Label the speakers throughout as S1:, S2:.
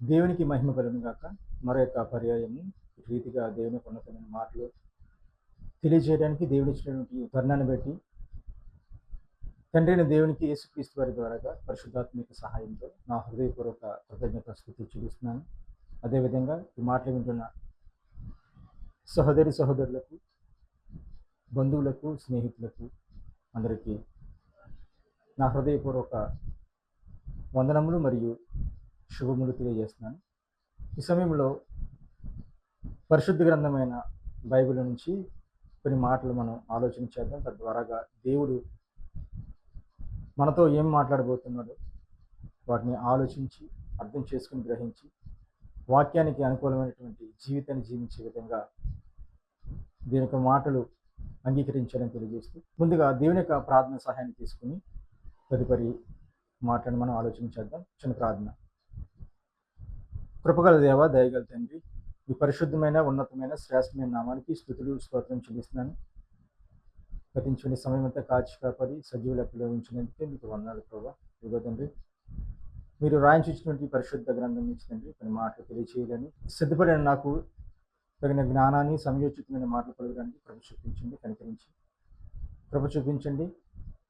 S1: దేవునికి మహిమ కలుగును గాక. మరొక పర్యాయము రీతిగా దేవునికి ఉన్నతమైన మాటలు తెలియజేయడానికి దేవుడిచ్చినటువంటి ఈ తరుణాన్ని బట్టి తండ్రైన దేవునికి యేసుక్రీస్తు వారి ద్వారాగా పరిశుద్ధాత్మిక సహాయంతో నా హృదయపూర్వక కృతజ్ఞత స్తుతి చూపిస్తున్నాను. అదేవిధంగా ఈ మాటలు వింటున్న సహోదరులకు, బంధువులకు, స్నేహితులకు అందరికీ నా హృదయపూర్వక వందనములు మరియు శుభములు తెలియజేస్తున్నాను. ఈ సమయంలో పరిశుద్ధ గ్రంథమైన బైబిల్ నుంచి కొన్ని మాటలు మనం ఆలోచన చేద్దాం. తద్వారాగా దేవుడు మనతో ఏం మాట్లాడబోతున్నాడో వాటిని ఆలోచించి అర్థం చేసుకుని గ్రహించి వాక్యానికి అనుకూలమైనటువంటి జీవితాన్ని జీవించే విధంగా దేవుని యొక్క మాటలు అంగీకరించాలని తెలియజేస్తూ ముందుగా దేవుని యొక్క ప్రార్థన సహాయాన్ని తీసుకుని తదుపరి మాటలను మనం ఆలోచన చేద్దాం. చిన్న ప్రార్థన. కృపగల దేవ, దయగల తండ్రి, ఈ పరిశుద్ధమైన ఉన్నతమైన శ్రేష్టమైన నామానికి స్తుతులు స్తోత్రం చెల్లిస్తున్నాను. గతించిన సమయం అంతా కాచి కాపడి సజీవ లెక్కలో ఉంచినందుకే మీకు వందనాలు ప్రభావ. ఇదిగో తండ్రి, మీరు రాయించినటువంటి పరిశుద్ధ గ్రంథం నుంచి తండ్రి కొన్ని మాటలు తెలియచేయాలని సిద్ధపడిన నాకు తగిన జ్ఞానాన్ని సమయోచితమైన మాటలు పలకడానికి కృప చూపించండి, కనికరించి కృప చూపించండి.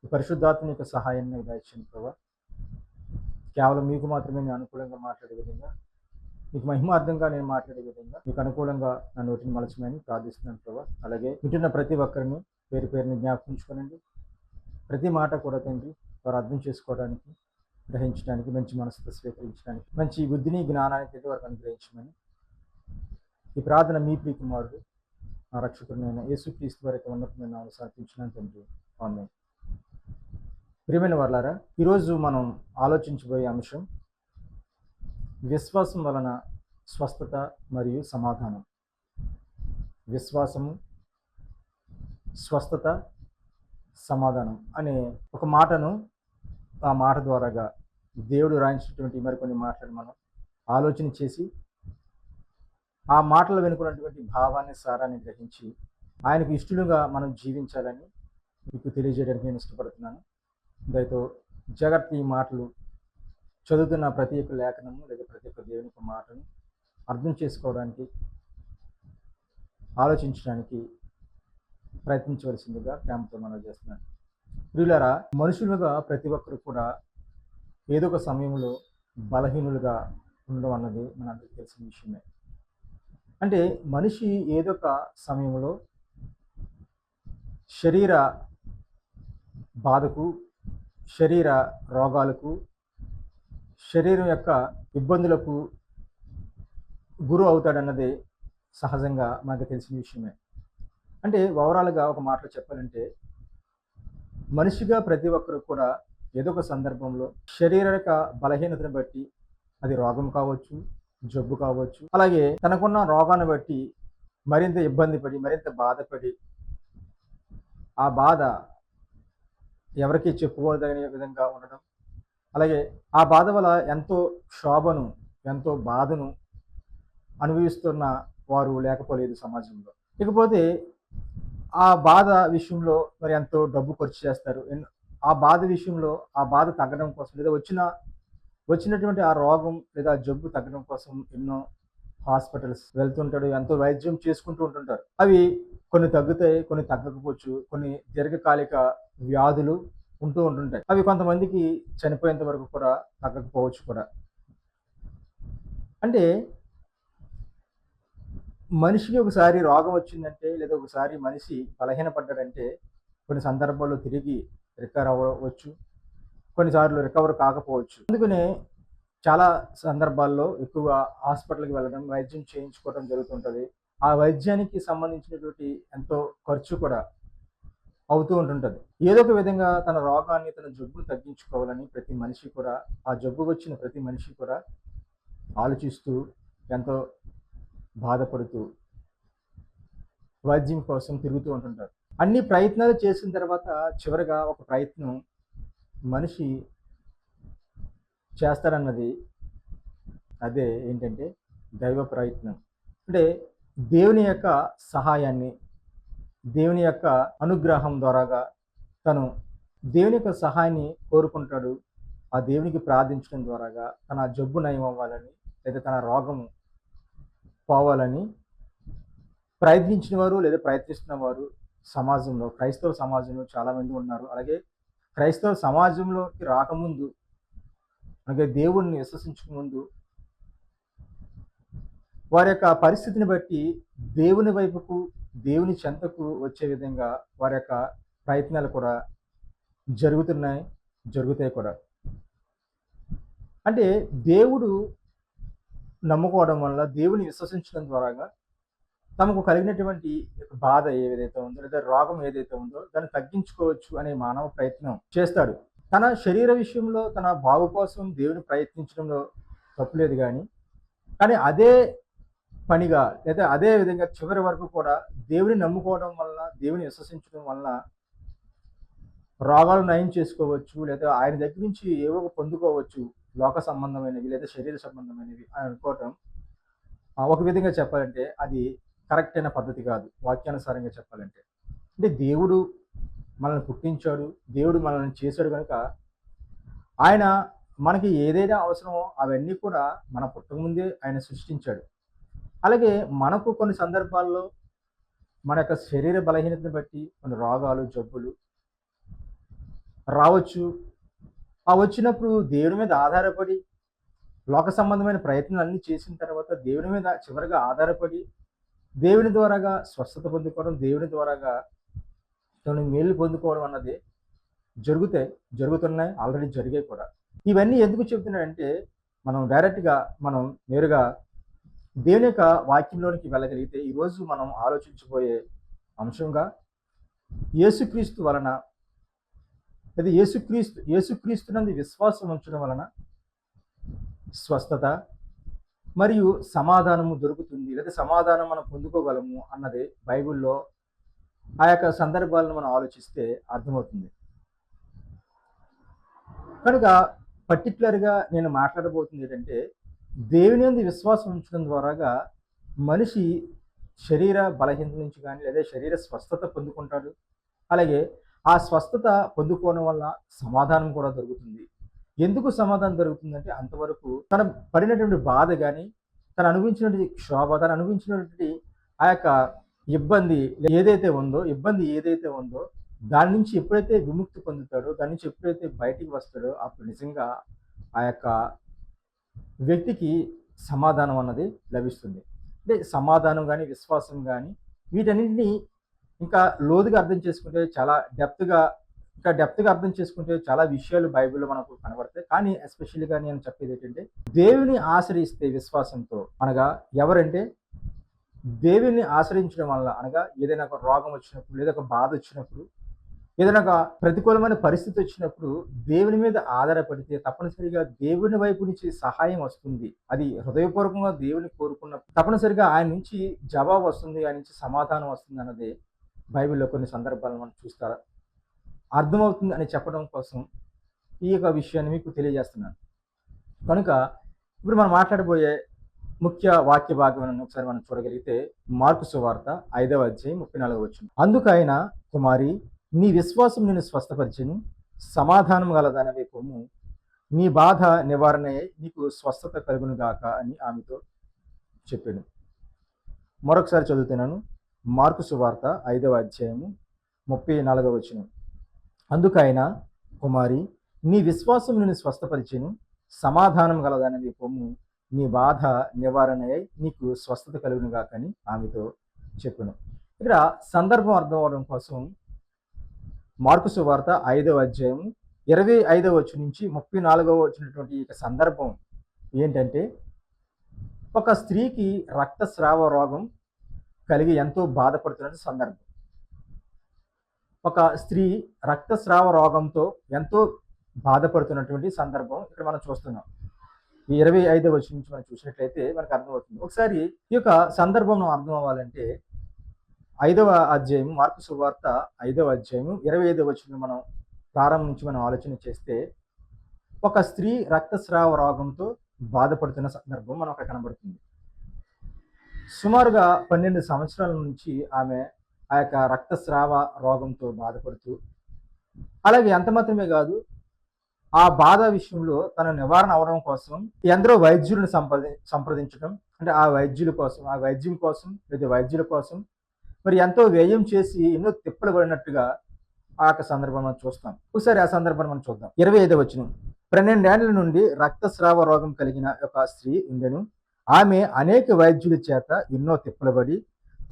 S1: ఈ పరిశుద్ధాత్మ యొక్క సహాయాన్ని దయచేయండి ప్రభావ. కేవలం మీకు మాత్రమే నేను అనుకూలంగా మాట్లాడే విధంగా, మీకు మహిమార్థంగా నేను మాట్లాడే విధంగా మీకు అనుకూలంగా నా నోటిని మలచమని ప్రార్థిస్తున్నాను ప్రభావ. అలాగే వింటున్న ప్రతి ఒక్కరిని పేరు పేరుని జ్ఞాపకించుకోనండి. ప్రతి మాట కూడా తండ్రి వారు అర్థం చేసుకోవడానికి, గ్రహించడానికి, మంచి మనసుతో స్వీకరించడానికి మంచి బుద్ధిని జ్ఞానాన్ని తండ్రి వారికి అనుగ్రహించమని ఈ ప్రార్థన మీ ప్రియ కుమారుడు నా రక్షకుడినైన యేసుక్రీస్తు వారికి ఉన్నతమైన నామములో సమర్పించినాను తండ్రి. ఆమేన్. ప్రియమైన వారలారా, ఈరోజు మనం ఆలోచించబోయే అంశం విశ్వాసం వలన స్వస్థత మరియు సమాధానం. విశ్వాసము, స్వస్థత, సమాధానం అనే ఒక మాటను, ఆ మాట ద్వారాగా దేవుడు రాయించినటువంటి మరికొన్ని మాటలను మనం ఆలోచన చేసి ఆ మాటలు వెనుకున్నటువంటి భావాన్ని, సారాన్ని గ్రహించి ఆయనకు ఇష్టలుగా మనం జీవించాలని మీకు తెలియజేయడానికి నేను ఇష్టపడుతున్నాను. దయతో జాగ్రత్త ఈ మాటలు చదువుతున్న ప్రతి ఒక్క లేఖనము లేదా ప్రతి ఒక్క దేవుని యొక్క మాటను అర్థం చేసుకోవడానికి, ఆలోచించడానికి ప్రయత్నించవలసిందిగా ప్రేమతో మనం చేస్తున్నాను. ప్రియులారా, మనుషులుగా ప్రతి ఒక్కరు కూడా ఏదో ఒక సమయంలో బలహీనులుగా ఉండడం అన్నది మనందరికీ తెలిసిన విషయమే. అంటే మనిషి ఏదో ఒక సమయంలో శరీర బాధకు, శరీర రోగాలకు, శరీరం యొక్క ఇబ్బందులకు గురి అవుతాడన్నది సహజంగా మనకు తెలిసిన విషయమే. అంటే ఓవరాల్గా ఒక మాటలో చెప్పాలంటే మనిషిగా ప్రతి ఒక్కరు కూడా ఏదో ఒక సందర్భంలో శారీరక బలహీనతను బట్టి, అది రోగం కావచ్చు, జబ్బు కావచ్చు, అలాగే తనకున్న రోగాన్ని బట్టి మరింత ఇబ్బంది పడి, మరింత బాధపడి, ఆ బాధ ఎవరికి చెప్పుకోదగిన విధంగా ఉండడం, అలాగే ఆ బాధ వల్ల ఎంతో శోభను, ఎంతో బాధను అనుభవిస్తున్న వారు లేకపోలేదు సమాజంలో. ఇకపోతే ఆ బాధ విషయంలో మరి ఎంతో డబ్బు ఖర్చు చేస్తారు. ఆ బాధ విషయంలో ఆ బాధ తగ్గడం కోసం, లేదా వచ్చినటువంటి ఆ రోగం లేదా జబ్బు తగ్గడం కోసం ఎన్నో హాస్పిటల్స్ వెళ్తుంటాడు, ఎంతో వైద్యం చేసుకుంటూ ఉంటుంటారు. అవి కొన్ని తగ్గుతాయి, కొన్ని తగ్గకపోవచ్చు, కొన్ని దీర్ఘకాలిక వ్యాధులు ఉంటూ ఉంటుంటాయి. అవి కొంతమందికి చనిపోయేంత వరకు కూడా తగ్గకపోవచ్చు కూడా. అంటే మనిషికి ఒకసారి రోగం వచ్చిందంటే, లేదా ఒకసారి మనిషి బలహీనపడ్డాడంటే కొన్ని సందర్భాల్లో తిరిగి రికవర్ అవ్వచ్చు, కొన్నిసార్లు రికవర్ కాకపోవచ్చు. అందుకనే చాలా సందర్భాల్లో ఎక్కువగా హాస్పిటల్కి వెళ్ళడం, వైద్యం చేయించుకోవడం జరుగుతుంటుంది. ఆ వైద్యానికి సంబంధించినటువంటి ఎంతో ఖర్చు కూడా అవుతూ ఉంటుంటుంది. ఏదో ఒక విధంగా తన రోగాన్ని, తన జబ్బును తగ్గించుకోవాలని ప్రతి మనిషి కూడా, ఆ జబ్బు వచ్చిన ప్రతి మనిషి కూడా ఆలోచిస్తూ, ఎంతో బాధపడుతూ వైద్యం కోసం తిరుగుతూ ఉంటుంటారు. అన్ని ప్రయత్నాలు చేసిన తర్వాత చివరగా ఒక ప్రయత్నం మనిషి చేస్తారన్నది అదే ఏంటంటే దైవ ప్రయత్నం. అంటే దేవుని యొక్క సహాయాన్ని, దేవుని యొక్క అనుగ్రహం ద్వారాగా తను దేవుని యొక్క సహాయాన్ని కోరుకుంటాడు. ఆ దేవునికి ప్రార్థించడం ద్వారాగా తన జబ్బు నయం అవ్వాలని, లేదా తన రోగము పోవాలని ప్రయత్నించిన వారు లేదా ప్రయత్నిస్తున్న వారు సమాజంలో, క్రైస్తవ సమాజంలో చాలామంది ఉన్నారు. అలాగే క్రైస్తవ సమాజంలోకి రాకముందు, అలాగే దేవుణ్ణి విశ్వసించక ముందు వారి యొక్క పరిస్థితిని బట్టి దేవుని వైపుకు, దేవుని చెంతకు వచ్చే విధంగా వారి యొక్క ప్రయత్నాలు కూడా జరుగుతున్నాయి, జరుగుతాయి కూడా. అంటే దేవుడు నమ్ముకోవడం వల్ల, దేవుని విశ్వసించడం ద్వారాగా తమకు కలిగినటువంటి బాధ ఏదైతే ఉందో లేదా రోగం ఏదైతే ఉందో దాన్ని తగ్గించుకోవచ్చు అనే మానవ ప్రయత్నం చేస్తాడు. తన శరీర విషయంలో తన బాగు కోసం దేవుని ప్రయత్నించడంలో తప్పులేదు, కానీ అదే పనిగా లేదా అదే విధంగా చివరి వరకు కూడా దేవుని నమ్ముకోవడం వల్ల, దేవుని విశ్వసించడం వల్ల రోగాలు నయం చేసుకోవచ్చు, లేదా ఆయన దగ్గర నుంచి ఏవో పొందుకోవచ్చు, లోక సంబంధమైనవి లేదా శరీర సంబంధమైనవి అని అనుకోవటం ఒక విధంగా చెప్పాలంటే అది కరెక్ట్ అయిన పద్ధతి కాదు. వాక్యానుసారంగా చెప్పాలంటే, అంటే దేవుడు మనల్ని పుట్టించాడు, దేవుడు మనల్ని చేశాడు కనుక ఆయన మనకి ఏదైనా అవసరమో అవన్నీ కూడా మన పుట్టకముందే ఆయన సృష్టించాడు. అలాగే మనకు కొన్ని సందర్భాల్లో మన యొక్క శరీర బలహీనతను బట్టి కొన్ని రోగాలు, జబ్బులు రావచ్చు. ఆ వచ్చినప్పుడు దేవుని మీద ఆధారపడి లోక సంబంధమైన ప్రయత్నాలు అన్నీ చేసిన తర్వాత దేవుని మీద చివరిగా ఆధారపడి దేవుని ద్వారాగా స్వస్థత పొందుకోవడం, దేవుని ద్వారాగా తను మేలు పొందుకోవడం అన్నది జరుగుతున్నాయి, ఆల్రెడీ జరిగాయి కూడా. ఇవన్నీ ఎందుకు చెబుతున్నాయంటే మనం డైరెక్ట్గా మనం నేరుగా దేవుని యొక్క వాక్యంలోనికి వెళ్ళగలిగితే ఈరోజు మనం ఆలోచించబోయే అంశంగా యేసుక్రీస్తు వలన లేదా యేసుక్రీస్తునందు విశ్వాసం ఉంచడం వలన స్వస్థత మరియు సమాధానము దొరుకుతుంది, లేదా సమాధానం మనం పొందుకోగలము అన్నది బైబిల్లో ఆ యొక్క సందర్భాలను మనం ఆలోచిస్తే అర్థమవుతుంది. కనుక పర్టికులర్గా నేను మాట్లాడబోతుంది ఏంటంటే దేవుని యందు విశ్వాసం ఉంచడం ద్వారాగా మనిషి శరీర బలహీనత నుంచి కానీ లేదా శరీర స్వస్థత పొందుకుంటాడు. అలాగే ఆ స్వస్థత పొందుకోవడం వల్ల సమాధానం కూడా దొరుకుతుంది. ఎందుకు సమాధానం దొరుకుతుందంటే అంతవరకు తన పడినటువంటి బాధ కానీ, తను అనుభవించినటువంటి క్షోభ, తను అనుభవించినటువంటి ఆ యొక్క ఇబ్బంది ఏదైతే ఉందో దాని నుంచి ఎప్పుడైతే విముక్తి పొందుతాడో, దాని నుంచి ఎప్పుడైతే బయటికి వస్తాడో అప్పుడు నిజంగా ఆ యొక్క వ్యక్తికి సమాధానం అన్నది లభిస్తుంది. అంటే సమాధానం కానీ, విశ్వాసం కానీ వీటన్నింటినీ ఇంకా లోతుగా అర్థం చేసుకుంటే డెప్త్గా అర్థం చేసుకుంటే చాలా విషయాలు బైబిల్లో మనకు కనబడతాయి. కానీ ఎస్పెషల్గా నేను చెప్పేది ఏంటంటే దేవుని ఆశ్రయిస్తే విశ్వాసంతో, అనగా ఎవరంటే దేవుని ఆశ్రయించడం వల్ల, అనగా ఏదైనా ఒక రోగం వచ్చినప్పుడు, లేదా ఒక బాధ వచ్చినప్పుడు, ఏదైనా ఒక ప్రతికూలమైన పరిస్థితి వచ్చినప్పుడు దేవుని మీద ఆధారపడితే తప్పనిసరిగా దేవుని వైపు నుంచి సహాయం వస్తుంది. అది హృదయపూర్వకంగా దేవుని కోరుకున్నప్పుడు తప్పనిసరిగా ఆయన నుంచి జవాబు వస్తుంది, ఆయన నుంచి సమాధానం వస్తుంది అన్నది బైబిల్లో కొన్ని సందర్భాలను మనం చూస్తారా అర్థమవుతుంది అని చెప్పడం కోసం ఈ యొక్క విషయాన్ని మీకు తెలియజేస్తున్నాను. కనుక ఇప్పుడు మనం మాట్లాడబోయే ముఖ్య వాక్య భాగం ఒకసారి మనం చూడగలిగితే మార్కు సువార్త 5వ అధ్యాయం 34వ వచనం. అందుకు ఆయన, కుమారి, నీ విశ్వాసం నిన్ను స్వస్థపరిచెను, సమాధానం గలదానవే పొమ్ము, నీ బాధ నివారణ నీకు స్వస్థత కలుగును గాక అని ఆమెతో చెప్పాను. మరొకసారి చదువుతున్నాను. మార్కు సువార్త 5వ అధ్యాయము 34వ వచనం. అందుకు ఆయన, కుమారి, నీ విశ్వాసం నిన్ను స్వస్థపరిచెను, సమాధానం గలదానవే పొమ్ము, నీ బాధ నివారణ నీకు స్వస్థత కలుగును గాక అని ఆమెతో చెప్పాను. ఇక్కడ సందర్భం అర్థం అవడం కోసం మార్కు సువార్త 5వ అధ్యాయం 25వ వచనం నుంచి 34వ వచ్చినటువంటి ఈ సందర్భం ఏంటంటే, ఒక స్త్రీకి రక్తస్రావ రోగం కలిగి ఎంతో బాధపడుతున్న సందర్భం. ఒక స్త్రీ రక్తస్రావ రోగంతో ఎంతో బాధపడుతున్నటువంటి సందర్భం ఇక్కడ మనం చూస్తున్నాం. ఈ 25వ వచనం నుంచి మనం చూసినట్లయితే మనకు అర్థమవుతుంది. ఒకసారి ఈ యొక్క సందర్భం అర్థం అవ్వాలంటే 5వ అధ్యాయం మార్కు సువార్త 5వ అధ్యాయం 25వ వచనం మనం ప్రారంభం నుంచి మనం ఆలోచన చేస్తే ఒక స్త్రీ రక్తస్రావ రోగంతో బాధపడుతున్న సందర్భం మనకు అక్కడ కనబడుతుంది. సుమారుగా 12 సంవత్సరాల నుంచి ఆమె ఆ యొక్క రక్తస్రావ రోగంతో బాధపడుతూ, అలాగే అంత మాత్రమే కాదు, ఆ బాధ విషయంలో తన నివారణ అవ్వడం కోసం ఎందరో వైద్యులను సంప్రదించడం, అంటే ఆ వైద్యం కోసం లేదా వైద్యుల కోసం మరి ఎంతో వ్యయం చేసి ఎన్నో తిప్పలు పడినట్టుగా ఆ యొక్క సందర్భం మనం చూస్తాం. ఒకసారి ఆ సందర్భాన్ని మనం చూద్దాం. 25వ వచనం. 12 నుండి రక్తస్రావ రోగం కలిగిన ఒక స్త్రీ ఉండెను. ఆమె అనేక వైద్యుల చేత ఎన్నో తిప్పలు పడి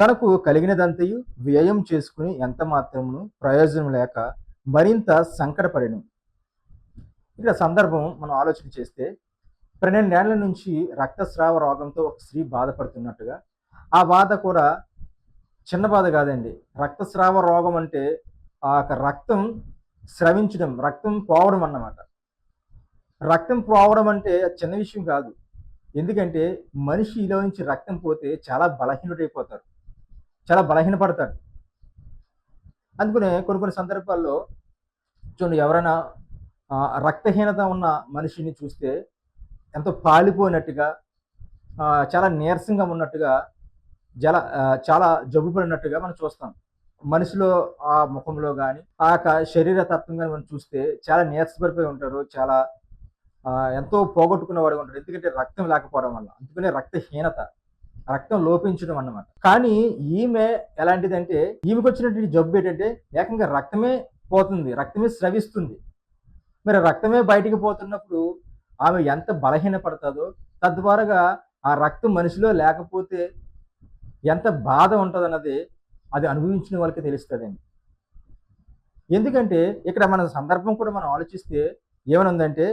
S1: తనకు కలిగినదంతయు వ్యయం చేసుకుని ఎంత మాత్రమును ప్రయోజనం లేక మరింత సంకటపడెను. ఇక్కడ సందర్భం మనం ఆలోచన చేస్తే 12 నుంచి రక్తస్రావ రోగంతో ఒక స్త్రీ బాధపడుతున్నట్టుగా, ఆ బాధ కూడా చిన్న బాధ కాదండి. రక్తస్రావ రోగం అంటే ఆ యొక్క రక్తం స్రవించడం, రక్తం పోవడం అన్నమాట. రక్తం పోవడం అంటే చిన్న విషయం కాదు. ఎందుకంటే మనిషిలో నుంచి రక్తం పోతే చాలా బలహీనుడైపోతారు. చాలా బలహీనపడతాడు. అందుకనే కొన్ని కొన్ని సందర్భాల్లో చూడండి, ఎవరైనా రక్తహీనత ఉన్న మనిషిని చూస్తే ఎంతో పాలిపోయినట్టుగా, చాలా నీరసంగా ఉన్నట్టుగా, చాలా జబ్బు పడినట్టుగా మనం చూస్తాం. మనిషిలో ఆ ముఖంలో గాని, ఆ యొక్క శరీర తత్వం గాని మనం చూస్తే చాలా నీరసపడిపోయి ఉంటారు. చాలా ఎంతో పోగొట్టుకున్నవాడుగా ఉంటాడు. ఎందుకంటే రక్తం లేకపోవడం వల్ల. అందుకనే రక్తహీనత, రక్తం లోపించడం అన్నమాట. కానీ ఈమె ఎలాంటిదంటే, ఈమెకొచ్చినటువంటి జబ్బు ఏంటంటే ఏకంగా రక్తమే పోతుంది, రక్తమే స్రవిస్తుంది. మరి రక్తమే బయటికి పోతున్నప్పుడు ఆమె ఎంత బలహీనపడతాదో, తద్వారాగా ఆ రక్తం మనిషిలో లేకపోతే ఎంత బాధ ఉంటదన్నది అది అనుభవించిన వాళ్ళకే తెలుస్తదండి. ఎందుకంటే ఇక్కడ మన సందర్భం కూడా మనం ఆలోచిస్తే ఏమనుందంటే,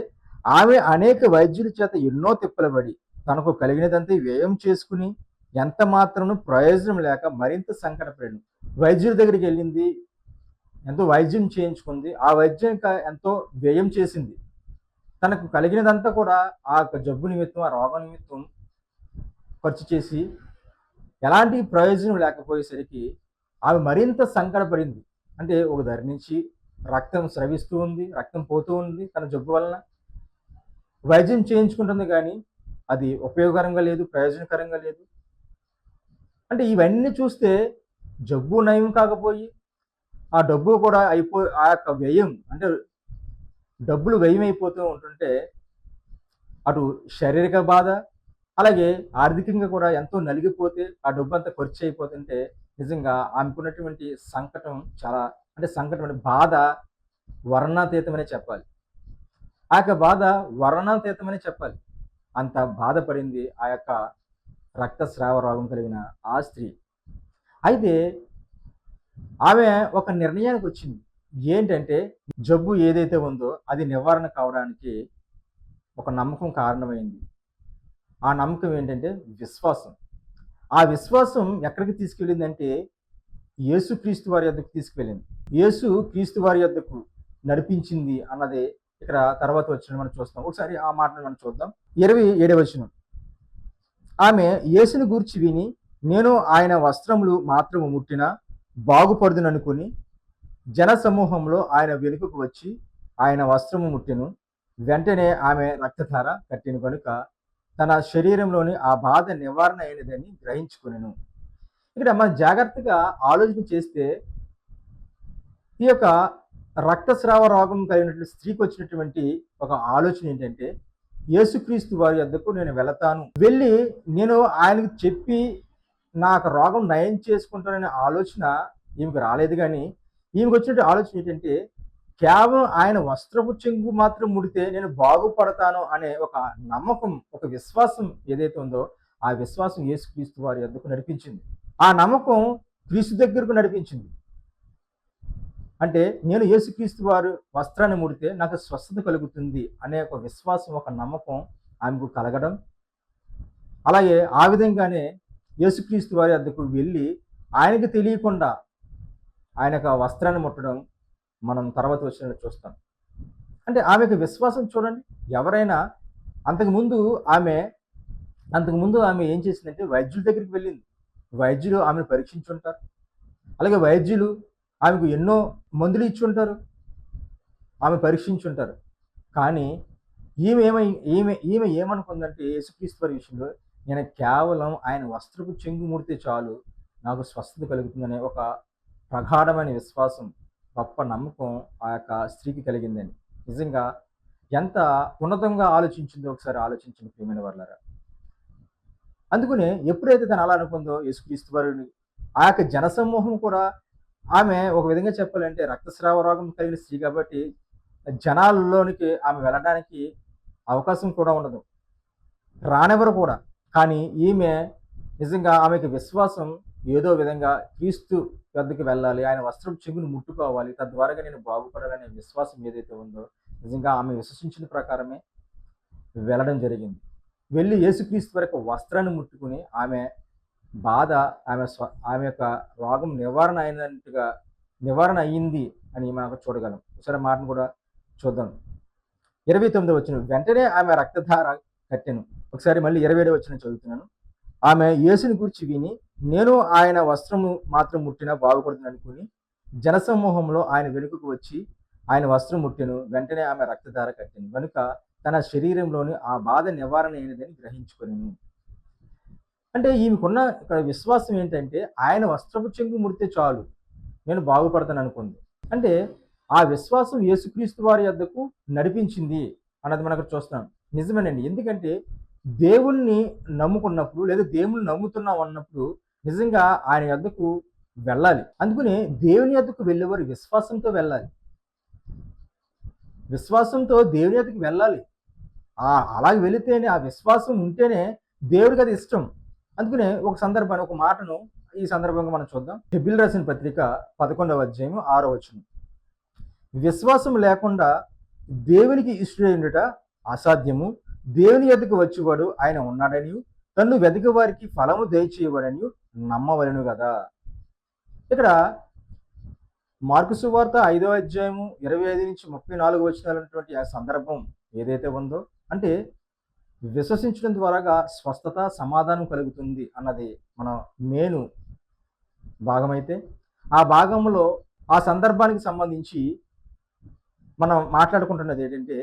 S1: ఆమె అనేక వైద్యుల చేత ఎన్నో తిప్పలు పడి తనకు కలిగినదంతా వ్యయం చేసుకుని ఎంత మాత్రమును ప్రయోజనం లేక మరింత సంకటపడెను. వైద్యుల దగ్గరికి వెళ్ళింది, ఎంతో వైద్యం చేయించుకుంది. ఆ వైద్యం ఎంతో వ్యయం చేసింది. తనకు కలిగినదంతా కూడా ఆ యొక్క జబ్బు నిమిత్తం, ఆ రోగం నిమిత్తం ఖర్చు చేసి ఎలాంటి ప్రయోజనం లేకపోయేసరికి ఆమె మరింత సంకటపడింది. అంటే ఒక ధర నుంచి రక్తం స్రవిస్తూ ఉంది, రక్తం పోతూ ఉంది తన జబ్బు వలన. వైద్యం చేయించుకుంటుంది కానీ అది ఉపయోగకరంగా లేదు, ప్రయోజనకరంగా లేదు. అంటే ఇవన్నీ చూస్తే జబ్బు నయం కాకపోయి ఆ డబ్బు కూడా ఆ యొక్క వ్యయం, అంటే డబ్బులు వ్యయమైపోతూ ఉంటుంటే అటు శారీరక బాధ, అలాగే ఆర్థికంగా కూడా ఎంతో నలిగిపోతే ఆ డబ్బు అంతా ఖర్చు అయిపోతుంటే నిజంగా ఆమెకున్నటువంటి సంకటం చాలా, అంటే సంకటం అంటే బాధ వర్ణాతీతమనే చెప్పాలి. ఆ యొక్క బాధ వర్ణాతీతమనే చెప్పాలి. అంత బాధపడింది ఆ యొక్క రక్తస్రావ రోగం కలిగిన ఆ స్త్రీ. అయితే ఆమె ఒక నిర్ణయానికి వచ్చింది. ఏంటంటే జబ్బు ఏదైతే ఉందో అది నివారణ కావడానికి ఒక నమ్మకం కారణమైంది. ఆ నమ్మకం ఏంటంటే విశ్వాసం. ఆ విశ్వాసం ఎక్కడికి తీసుకెళ్ళిందంటే యేసుక్రీస్తు వారి యొద్దకు తీసుకువెళ్ళింది. యేసు క్రీస్తు వారి యొద్దకు నడిపించింది అన్నది ఇక్కడ తర్వాత వచ్చిన మనం చూస్తాం. ఒకసారి ఆ మాటను మనం చూద్దాం. 27వ వచనం. ఆమె యేసుని గూర్చి విని, నేను ఆయన వస్త్రములు మాత్రము ముట్టినా బాగుపడుదుననుకుని జన సమూహంలో ఆయన వెనుకకు వచ్చి ఆయన వస్త్రము ముట్టెను. వెంటనే ఆమె రక్తధార కట్టిన కనుక తన శరీరంలోని ఆ బాధ నివారణ అయినదని గ్రహించుకునేను. ఇక్కడ మనం జాగ్రత్తగా ఆలోచన చేస్తే ఈ యొక్క రక్తస్రావ రోగం కలిగినటువంటి స్త్రీకి వచ్చినటువంటి ఒక ఆలోచన ఏంటంటే, యేసుక్రీస్తు వారి యొద్దకు నేను వెళతాను, వెళ్ళి నేను ఆయనకు చెప్పి నాకు రోగం నయం చేసుకుంటాననే ఆలోచన ఈమెకు రాలేదు. కానీ ఈమెకు వచ్చినటువంటి ఆలోచన ఏంటంటే, కేవలం ఆయన వస్త్రపు చెంగు మాత్రం ముడితే నేను బాగుపడతాను అనే ఒక నమ్మకం, ఒక విశ్వాసం ఏదైతే ఉందో ఆ విశ్వాసం యేసుక్రీస్తు వారి యొద్దకు నడిపించింది. ఆ నమ్మకం క్రీస్తు దగ్గరకు నడిపించింది. అంటే నేను యేసుక్రీస్తు వారు వస్త్రాన్ని ముడితే నాకు స్వస్థత కలుగుతుంది అనే ఒక విశ్వాసం, ఒక నమ్మకం ఆమెకు కలగడం, అలాగే ఆ విధంగానే యేసుక్రీస్తు వారి వద్దకు వెళ్ళి ఆయనకు తెలియకుండా ఆయన యొక్క వస్త్రాన్ని ముట్టడం మనం తర్వాత వచ్చినట్టు చూస్తాం. అంటే ఆమెకు విశ్వాసం చూడండి. ఎవరైనా అంతకుముందు ఆమె ఏం చేసిందంటే వైద్యుల దగ్గరికి వెళ్ళింది. వైద్యులు ఆమెను పరీక్షించుంటారు. అలాగే వైద్యులు ఆమెకు ఎన్నో మందులు ఇచ్చుంటారు, ఆమె పరీక్షించుంటారు. కానీ ఈమె ఏమనుకుందంటే యేసుక్రీస్తు వారి విషయంలో, నేను కేవలం ఆయన వస్త్రపు చెంగు ముడితే చాలు నాకు స్వస్థత కలుగుతుందనే ఒక ప్రగాఢమైన విశ్వాసం, గొప్ప నమ్మకం ఆ యొక్క స్త్రీకి కలిగిందండి. నిజంగా ఎంత ఉన్నతంగా ఆలోచించిందో ఒకసారి ఆలోచించండి ప్రియమైన వాళ్ళారా. అందుకనే ఎప్పుడైతే తను అలా అనుకుందో యేసుక్రీస్తు వారిని ఆ యొక్క జనసమూహం కూడా ఆమె ఒక విధంగా చెప్పాలంటే రక్తస్రావ రోగం కలిగిన స్త్రీ కాబట్టి జనాల్లోనికి ఆమె వెళ్ళడానికి అవకాశం కూడా ఉండదు. రానివ్వరు కూడా. కానీ ఈమె నిజంగా ఆమెకి విశ్వాసం ఏదో విధంగా క్రీస్తు వద్దకు వెళ్ళాలి. ఆయన వస్త్రపు చెంగును ముట్టుకోవాలి. తద్వారాగా నేను బాగుపడాలనే విశ్వాసం ఏదైతే ఉందో నిజంగా ఆమె విశ్వసించిన ప్రకారమే వెళ్ళడం జరిగింది. వెళ్ళి యేసుక్రీస్తు వారి యొక్క వస్త్రాన్ని ముట్టుకుని ఆమె బాధ ఆమె యొక్క రోగం నివారణ అయింది అని మనం చూడగలం. ఒకసారి మాటను కూడా చూద్దాం. 29వ వచనం వెంటనే ఆమె రక్తధార కట్టెను. ఒకసారి మళ్ళీ 27వ వచనం చదువుతున్నాను. ఆమె యేసుని గురించి విని నేను ఆయన వస్త్రము మాత్రం ముట్టినా బాగుపడుతుంది అనుకుని జనసమూహంలో ఆయన వెనుకకు వచ్చి ఆయన వస్త్రం ముట్టెను. వెంటనే ఆమె రక్తధార కట్టెను కనుక తన శరీరంలోని ఆ బాధ నివారణ అయినదని గ్రహించుకొనెను. అంటే ఈమెకున్న ఇక్కడ విశ్వాసం ఏంటంటే ఆయన వస్త్రపు చెంగు ముడితే చాలు నేను బాగుపడతాను అనుకుంది. అంటే ఆ విశ్వాసం యేసుక్రీస్తు వారి యొద్దకు నడిపించింది అన్నది మనం అక్కడ చూస్తున్నాం. నిజమేనండి. ఎందుకంటే దేవుణ్ణి నమ్ముకున్నప్పుడు లేదా దేవుణ్ణి నమ్ముతున్నాం అన్నప్పుడు నిజంగా ఆయన యొద్దకు వెళ్ళాలి. అందుకనే దేవుని యొద్దకు వెళ్ళేవారు విశ్వాసంతో వెళ్ళాలి. విశ్వాసంతో దేవుని యొద్దకు వెళ్ళాలి. అలాగే వెళితేనే ఆ విశ్వాసం ఉంటేనే దేవుడికి అది ఇష్టం. అందుకనే ఒక సందర్భాన్ని ఒక మాటను ఈ సందర్భంగా మనం చూద్దాం. హెబ్రీయులకు రాసిన పత్రిక 11వ అధ్యాయం 6వ వచనం. విశ్వాసం లేకుండా దేవునికి ఇష్టడయుట అసాధ్యము. దేవుని యొద్దకు వచ్చేవాడు ఆయన ఉన్నాడని తన్ను వెతికే వారికి ఫలము దయచేయవాడని నమ్మవలెను కదా. ఇక్కడ మార్కు సువార్త 5వ అధ్యాయము 25 నుంచి 34 వచనాలైనటువంటి ఆ సందర్భం ఏదైతే ఉందో అంటే విశ్వసించడం ద్వారాగా స్వస్థత సమాధానం కలుగుతుంది అన్నది మన మెయిన్ భాగమైతే ఆ భాగంలో ఆ సందర్భానికి సంబంధించి మనం మాట్లాడుకుంటున్నది ఏంటంటే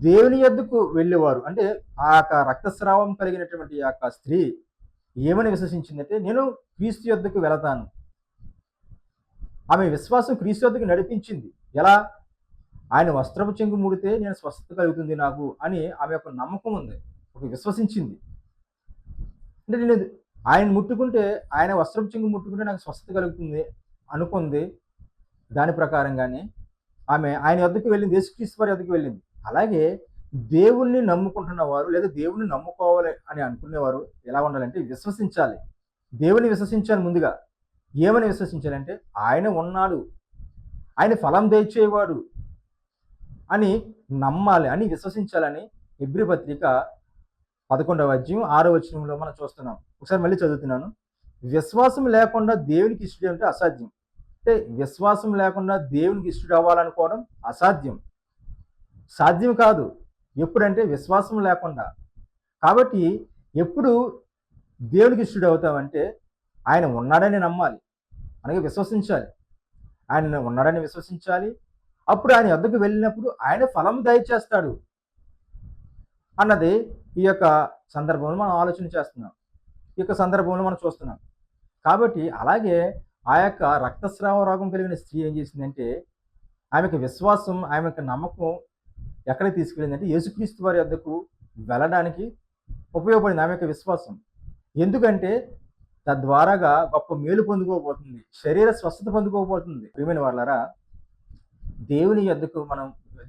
S1: దేవుని యొద్దకు వెళ్ళేవారు అంటే ఆ యొక్క రక్తస్రావం కలిగినటువంటి ఆ యొక్క స్త్రీ ఏమని విశ్వసించిందంటే నేను క్రీస్తు యొద్దకు వెళతాను. ఆమె విశ్వాసం క్రీస్తు యొద్దకు నడిపించింది. ఎలా? ఆయన వస్త్రపు చెంగు ముడితే నేను స్వస్థత కలుగుతుంది నాకు అని ఆమె యొక్క నమ్మకం ఉంది. ఒక విశ్వసించింది. అంటే నేను ఆయన ముట్టుకుంటే ఆయన వస్త్రపు చెంగు ముట్టుకుంటే నాకు స్వస్థత కలుగుతుంది అనుకుంది. దాని ప్రకారంగానే ఆమె ఆయన యొద్దకు వెళ్ళింది. యేసుక్రీస్తు వారి యొద్దకు వెళ్ళింది. అలాగే దేవుణ్ణి నమ్ముకుంటున్న వారు లేదా దేవుణ్ణి నమ్ముకోవాలి అని అనుకునేవారు ఎలా ఉండాలంటే విశ్వసించాలి. దేవుని విశ్వసించాలి ముందుగా. ఏమని విశ్వసించాలంటే ఆయన ఉన్నాడు, ఆయన ఫలం దయచేవాడు అని నమ్మాలి అని విశ్వసించాలని హెబ్రీ పత్రిక 11వ అధ్యాయం 6వ వచనంలో మనం చూస్తున్నాం. ఒకసారి మళ్ళీ చదువుతున్నాను. విశ్వాసం లేకుండా దేవునికి ఇష్టం అంటే అసాధ్యం. అంటే విశ్వాసం లేకుండా దేవునికి ఇష్టడు అవ్వాలనుకోవడం అసాధ్యం. సాధ్యం కాదు. ఎప్పుడంటే విశ్వాసం లేకుండా. కాబట్టి ఎప్పుడు దేవునికి ఇష్టడు అవుతామంటే ఆయన ఉన్నాడని నమ్మాలి, అనగా విశ్వసించాలి. ఆయన ఉన్నాడని విశ్వసించాలి. అప్పుడు ఆయన వద్దకు వెళ్ళినప్పుడు ఆయన ఫలం దయచేస్తాడు అన్నది ఈ యొక్క సందర్భంలో మనం ఆలోచన చేస్తున్నాం. ఈ యొక్క సందర్భంలో మనం చూస్తున్నాం. కాబట్టి అలాగే ఆ యొక్క రక్తస్రావ రోగం కలిగిన స్త్రీ ఏం చేసిందంటే ఆమెకు విశ్వాసం, ఆమెకు నమ్మకం ఎక్కడికి తీసుకెళ్ళిందంటే యేసుక్రీస్తు వారి వద్దకు వెళ్ళడానికి ఉపయోగపడింది ఆమె యొక్క విశ్వాసం. ఎందుకంటే తద్వారాగా గొప్ప మేలు పొందుకోబోతుంది, శరీర స్వస్థత పొందుకోబోతుంది. ప్రియమైన వాళ్ళారా, దేవుని యొద్దకు మనం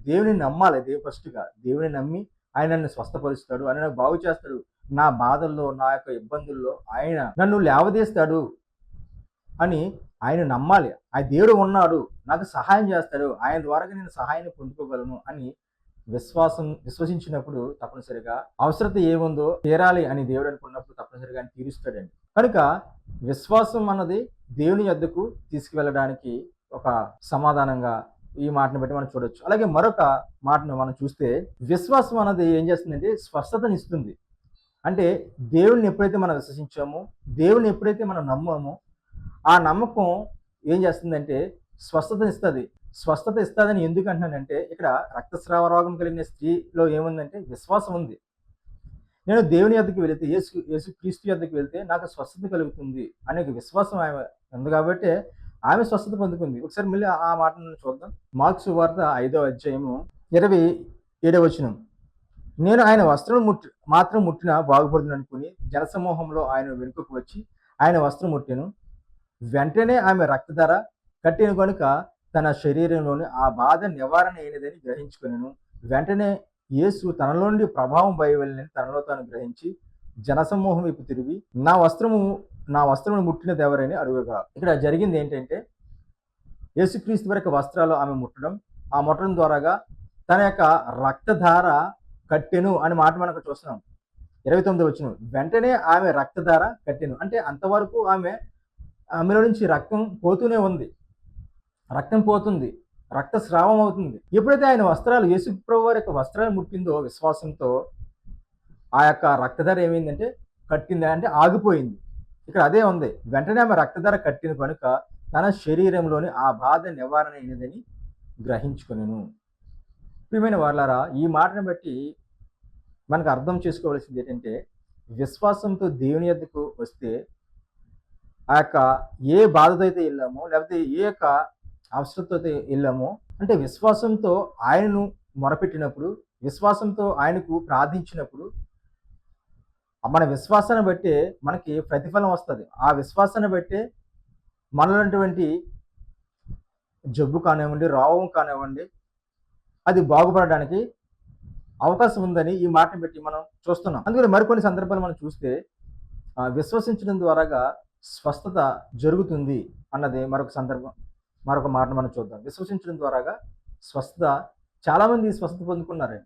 S1: దేవుని నమ్మాలి. ఫస్ట్గా దేవుని నమ్మి ఆయన నన్ను స్వస్థపరుస్తాడు, ఆయన నాకు బాగు చేస్తాడు, నా బాధల్లో నా యొక్క ఇబ్బందుల్లో ఆయన నన్ను లేవదీస్తాడు అని ఆయన నమ్మాలి. ఆ దేవుడు ఉన్నాడు, నాకు సహాయం చేస్తాడు, ఆయన ద్వారాగా నేను సహాయాన్ని పొందుకోగలను అని విశ్వసించినప్పుడు తప్పనిసరిగా అవసరత ఏముందో తీరాలి అని దేవుడు అనుకున్నప్పుడు తప్పనిసరిగా ఆయన తీరుస్తాడండి. కనుక విశ్వాసం అన్నది దేవుని యొద్దకు తీసుకువెళ్ళడానికి ఒక సమాధానంగా ఈ మాటను బట్టి మనం చూడొచ్చు. అలాగే మరొక మాటను మనం చూస్తే విశ్వాసం అన్నది ఏం చేస్తుందంటే స్వస్థతని ఇస్తుంది. అంటే దేవుడిని ఎప్పుడైతే మనం విశ్వసించామో, దేవుని ఎప్పుడైతే మనం నమ్మామో ఆ నమ్మకం ఏం చేస్తుందంటే స్వస్థతనిస్తుంది. స్వస్థత ఇస్తుందని ఎందుకు అంటున్నానంటే ఇక్కడ రక్తస్రావ రోగం కలిగిన స్త్రీలో ఏముందంటే విశ్వాసం ఉంది. నేను దేవుని యొద్దకు వెళితే యేసు క్రీస్తు యొద్దకు వెళ్తే నాకు స్వస్థత కలుగుతుంది అనే విశ్వాసం ఆమె ఉంది కాబట్టి ఆమె స్వస్థత పొందుకుంది. ఒకసారి మళ్ళీ ఆ మాటను చూద్దాం. మార్కు సువార్త 5వ అధ్యాయము 7వ వచనం, నేను ఆయన వస్త్రం మాత్రం ముట్టినా బాగుపడుతుంది అనుకుని జనసమూహంలో ఆయన వెనుకకు వచ్చి ఆయన వస్త్రం ముట్టాను. వెంటనే ఆమె రక్తధార కట్టిన కనుక తన శరీరంలోని ఆ బాధ నివారణ అయినదని గ్రహించుకున్నాను. వెంటనే యేసు తనలో నుండి ప్రభావం బయలువెళ్ళని తనలో తాను గ్రహించి జనసమూహం వైపు తిరిగి నా వస్త్రమును ముట్టినది ఎవరని అడుగగా, ఇక్కడ జరిగింది ఏంటంటే యేసుక్రీస్తు వారి యొక్క వస్త్రాలు ఆమె ముట్టడం, ఆ ముట్టడం ద్వారాగా తన యొక్క రక్తధార కట్టెను అనే మాట మనకు చూస్తున్నాం. 29వ వచనం, వెంటనే ఆమె రక్తధార కట్టెను. అంటే అంతవరకు ఆమెలో నుంచి రక్తం పోతూనే ఉంది, రక్తం పోతుంది, రక్తస్రావం అవుతుంది. ఎప్పుడైతే ఆయన వస్త్రాలు, యేసు ప్రభువు వారి యొక్క వస్త్రాలు ముట్టిందో విశ్వాసంతో, ఆ యొక్క రక్తధార ఏమైందంటే కట్టింది, అంటే ఆగిపోయింది. ఇక్కడ అదే ఉంది, వెంటనే ఆమె రక్తధార కట్టిన కనుక తన శరీరంలోని ఆ బాధ నివారణ అయినదని గ్రహించుకునేను. ప్రియమైన వాళ్ళారా, ఈ మాటను బట్టి మనకు అర్థం చేసుకోవాల్సింది ఏంటంటే, విశ్వాసంతో దేవుని యొద్దకు వస్తే ఆ యొక్క ఏ బాధతో అయితే వెళ్ళామో, లేకపోతే ఏ యొక్క అవసరంతో అయితే వెళ్ళామో, అంటే విశ్వాసంతో ఆయనను మొరపెట్టినప్పుడు, విశ్వాసంతో ఆయనకు ప్రార్థించినప్పుడు, మన విశ్వాసాన్ని బట్టే మనకి ప్రతిఫలం వస్తుంది. ఆ విశ్వాసాన్ని బట్టే మనలోటువంటి జబ్బు కానివ్వండి, రోగం కానివ్వండి, అది బాగుపడడానికి అవకాశం ఉందని ఈ మాటను బట్టి మనం చూస్తున్నాం. అందుకని మరికొన్ని సందర్భాలు మనం చూస్తే విశ్వసించడం ద్వారాగా స్వస్థత జరుగుతుంది అన్నది మరొక మాటను మనం చూద్దాం. విశ్వసించడం ద్వారాగా స్వస్థత, చాలామంది స్వస్థత పొందుకున్నారు.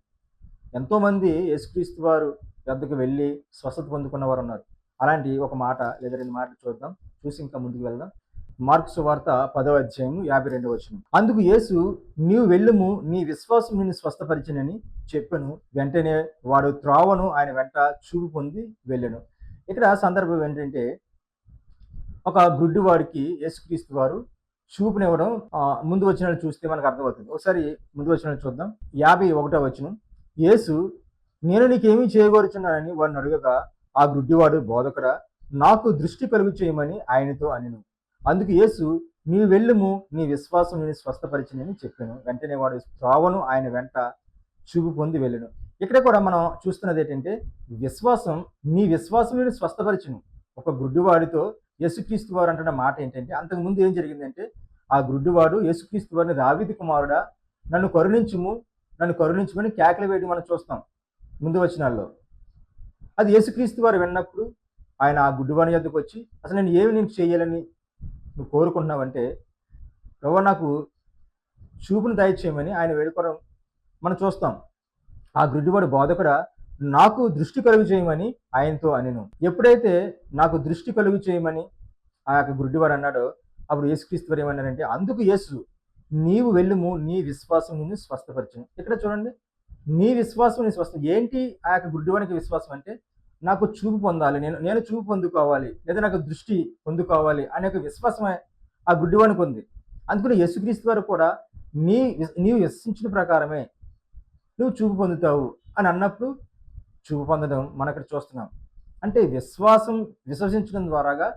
S1: ఎంతోమంది యేసుక్రీస్తు వారు వద్దకు వెళ్ళి స్వస్థత పొందుకున్న వారు ఉన్నారు. అలాంటి ఒక మాట లేదా 2 మాటలు చూద్దాం, చూసి ఇంకా ముందుకు వెళ్దాం. మార్కు సువార్త 10వ అధ్యాయం 52వ వచనం, అందుకు యేసు, నీవు వెళ్ళుము, నీ విశ్వాసం నిన్ను స్వస్థపరిచినని చెప్పెను. వెంటనే వాడు త్రోవను ఆయన వెంట చూపు పొంది వెళ్ళెను. ఇక్కడ సందర్భం ఏంటంటే, ఒక గుడ్డివాడికి యేసుక్రీస్తు వారు చూపునివ్వడం ముందు వచనాలు చూస్తే మనకు అర్థమవుతుంది. ఒకసారి ముందు వచనాలు చూద్దాం. 51వ వచనం, యేసు, నేను నీకేమీ చేయగోరుచున్నానని వాడిని అడుగగా, ఆ గుడ్డివాడు, బోధకుడా, నాకు దృష్టి కలుగు చేయమని ఆయనతో అనెను. అందుకు యేసు, నీవు వెళ్ళుము, నీ విశ్వాసం నేను స్వస్థపరిచినని చెప్పాను. వెంటనే వాడు త్రోవను ఆయన వెంట చూపు పొంది వెళ్ళెను. ఇక్కడ కూడా మనం చూస్తున్నది ఏంటంటే, నీ విశ్వాసం నేను స్వస్థపరిచను. ఒక గుడ్డివాడితో యేసుక్రీస్తు వారు అంటున్న మాట ఏంటంటే, అంతకుముందు ఏం జరిగిందంటే, ఆ గుడ్డివాడు యేసుక్రీస్తు వారిని, దావీదు కుమారుడా, నన్ను కరుణించమని కేకలు వేయడం మనం చూస్తాం ముందు వచనాల్లో. అది యేసుక్రీస్తు వారు విన్నప్పుడు ఆయన ఆ గుడ్డివాని యొద్దకు వచ్చి, అసలు నేను చేయాలని నువ్వు కోరుకుంటున్నావంటే, ప్రభువా నాకు చూపును దయచేయమని ఆయన వేడుకోవడం మనం చూస్తాం. ఆ గుడ్డివాడు, బోధకుడా, నాకు దృష్టి కలుగు చేయమని ఆయనతో అనెను. ఎప్పుడైతే నాకు దృష్టి కలుగు చేయమని ఆ యొక్క గుడ్డివాడు అన్నాడో, అప్పుడు యేసుక్రీస్తు వారు ఏమన్నారంటే, అందుకు యేసు, నీవు వెళ్ళుము, నీ విశ్వాసం నిన్ను స్వస్థపరిచెను. ఇక్కడ చూడండి, నీ విశ్వాసం నీ స్వస్థ. ఏంటి ఆ యొక్క గుడ్డివానికి విశ్వాసం అంటే, నాకు చూపు పొందాలి, నేను చూపు పొందుకోవాలి, లేదా నాకు దృష్టి పొందుకోవాలి అనే ఒక విశ్వాసమే ఆ గుడ్డివానికి ఉంది. అందుకని యేసుక్రీస్తు వారు కూడా నీవు విశ్వసించిన ప్రకారమే నువ్వు చూపు పొందుతావు అని అన్నప్పుడు చూపు పొందడం మనం ఇక్కడ చూస్తున్నాం. అంటే విశ్వసించడం ద్వారాగా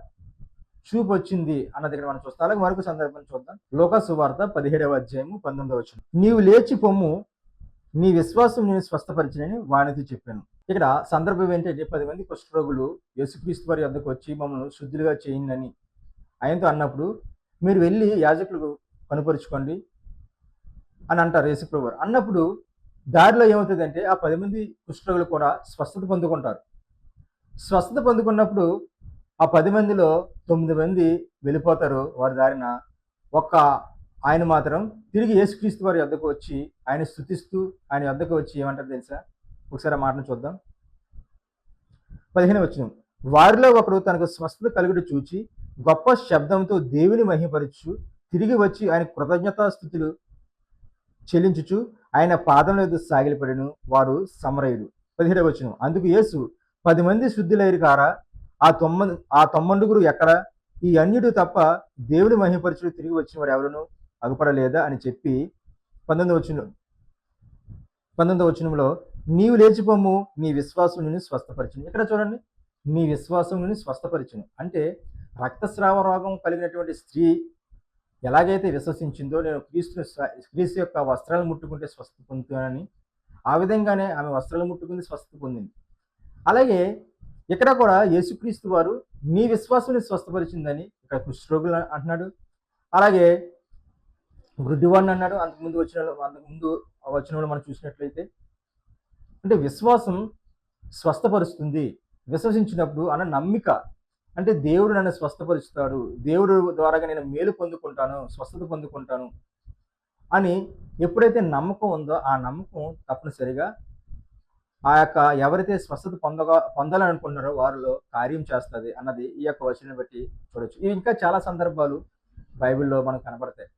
S1: చూపు వచ్చింది అన్నది ఇక్కడ మనం చూస్తాం. అలాగే మరొక సందర్భం చూద్దాం. లూకా సువార్త 17వ అధ్యాయము 19వ వచనం, నీవు లేచి పొమ్ము, నీ విశ్వాసం నేను స్వస్థపరిచినని వానితో చెప్పాను. ఇక్కడ సందర్భం ఏంటంటే, 10 మంది కుష్ఠరోగులు యేసుక్రీస్తు వారి వద్దకు వచ్చి మమ్మల్ని శుద్ధులుగా చేయండి ఆయనతో అన్నప్పుడు, మీరు వెళ్ళి యాజకులకు కనుపరుచుకోండి అని అంటారు యేసుప్రభు వారు. అన్నప్పుడు దారిలో ఏమవుతుందంటే, ఆ 10 మంది కుష్ఠరోగులు కూడా స్వస్థత పొందుకుంటారు. స్వస్థత పొందుకున్నప్పుడు ఆ 10 మందిలో 9 మంది వెళ్ళిపోతారు వారి దారిన. ఆయన మాత్రం తిరిగి యేసుక్రీస్తు వారి వద్దకు వచ్చి ఆయన స్తుతిస్తూ ఆయన వద్దకు వచ్చి ఏమంటారు తెలుసా? ఒకసారి ఆ మాటను చూద్దాం. 15వ వచనం, వారిలో ఒకడు తనకు స్వస్థత కలుగుట చూచి గొప్ప శబ్దంతో దేవుని మహిమపరచు తిరిగి వచ్చి ఆయన కృతజ్ఞతాస్తుతులు చెల్లించుచు ఆయన పాదముల యొద్ద సాగిలపడెను. వాడు సమరయుడు. 17వ వచనం, అందుకు యేసు, 10 మంది శుద్ధులైరు కారా, ఆ 90 ఎక్కడ? ఈ అన్యుడు తప్ప దేవుని మహిమపరచుడు తిరిగి వచ్చిన వాడు ఎవరును అగుపడలేదా అని చెప్పి 19వ వచనంలో, నీవు లేచిపోము, నీ విశ్వాసం నిన్ను స్వస్థపరిచును. ఇక్కడ చూడండి, నీ విశ్వాసం నిన్ను స్వస్థపరిచును అంటే, రక్తస్రావ రోగం కలిగినటువంటి స్త్రీ ఎలాగైతే విశ్వసించిందో, నేను క్రీస్తు యొక్క వస్త్రాలను ముట్టుకుంటే స్వస్థ పొందుతానని, ఆ విధంగానే ఆమె వస్త్రాలు ముట్టుకుంది, స్వస్థత పొందింది. అలాగే ఇక్కడ కూడా యేసుక్రీస్తు వారు నీ విశ్వాసం స్వస్థపరిచిందని ఇక్కడ కుష్ఠరోగులు అంటున్నాడు. అలాగే గుడ్డివాడిని అన్నాడు. అంతకుముందు వచ్చిన వాళ్ళు మనం చూసినట్లయితే అంటే విశ్వాసం స్వస్థపరుస్తుంది. విశ్వసించినప్పుడు అన్న నమ్మిక, అంటే దేవుడు నన్ను స్వస్థపరుస్తాడు, దేవుడు ద్వారాగా నేను మేలు పొందుకుంటాను, స్వస్థత పొందుకుంటాను అని ఎప్పుడైతే నమ్మకం ఉందో ఆ నమ్మకం తప్పనిసరిగా ఆ యొక్క ఎవరైతే స్వస్థత పొందాలని అనుకుంటున్నారో వారిలో కార్యం చేస్తుంది అన్నది ఈ యొక్క వచనం బట్టి చూడొచ్చు. ఇవి ఇంకా చాలా సందర్భాలు బైబిల్లో మనకు కనబడతాయి.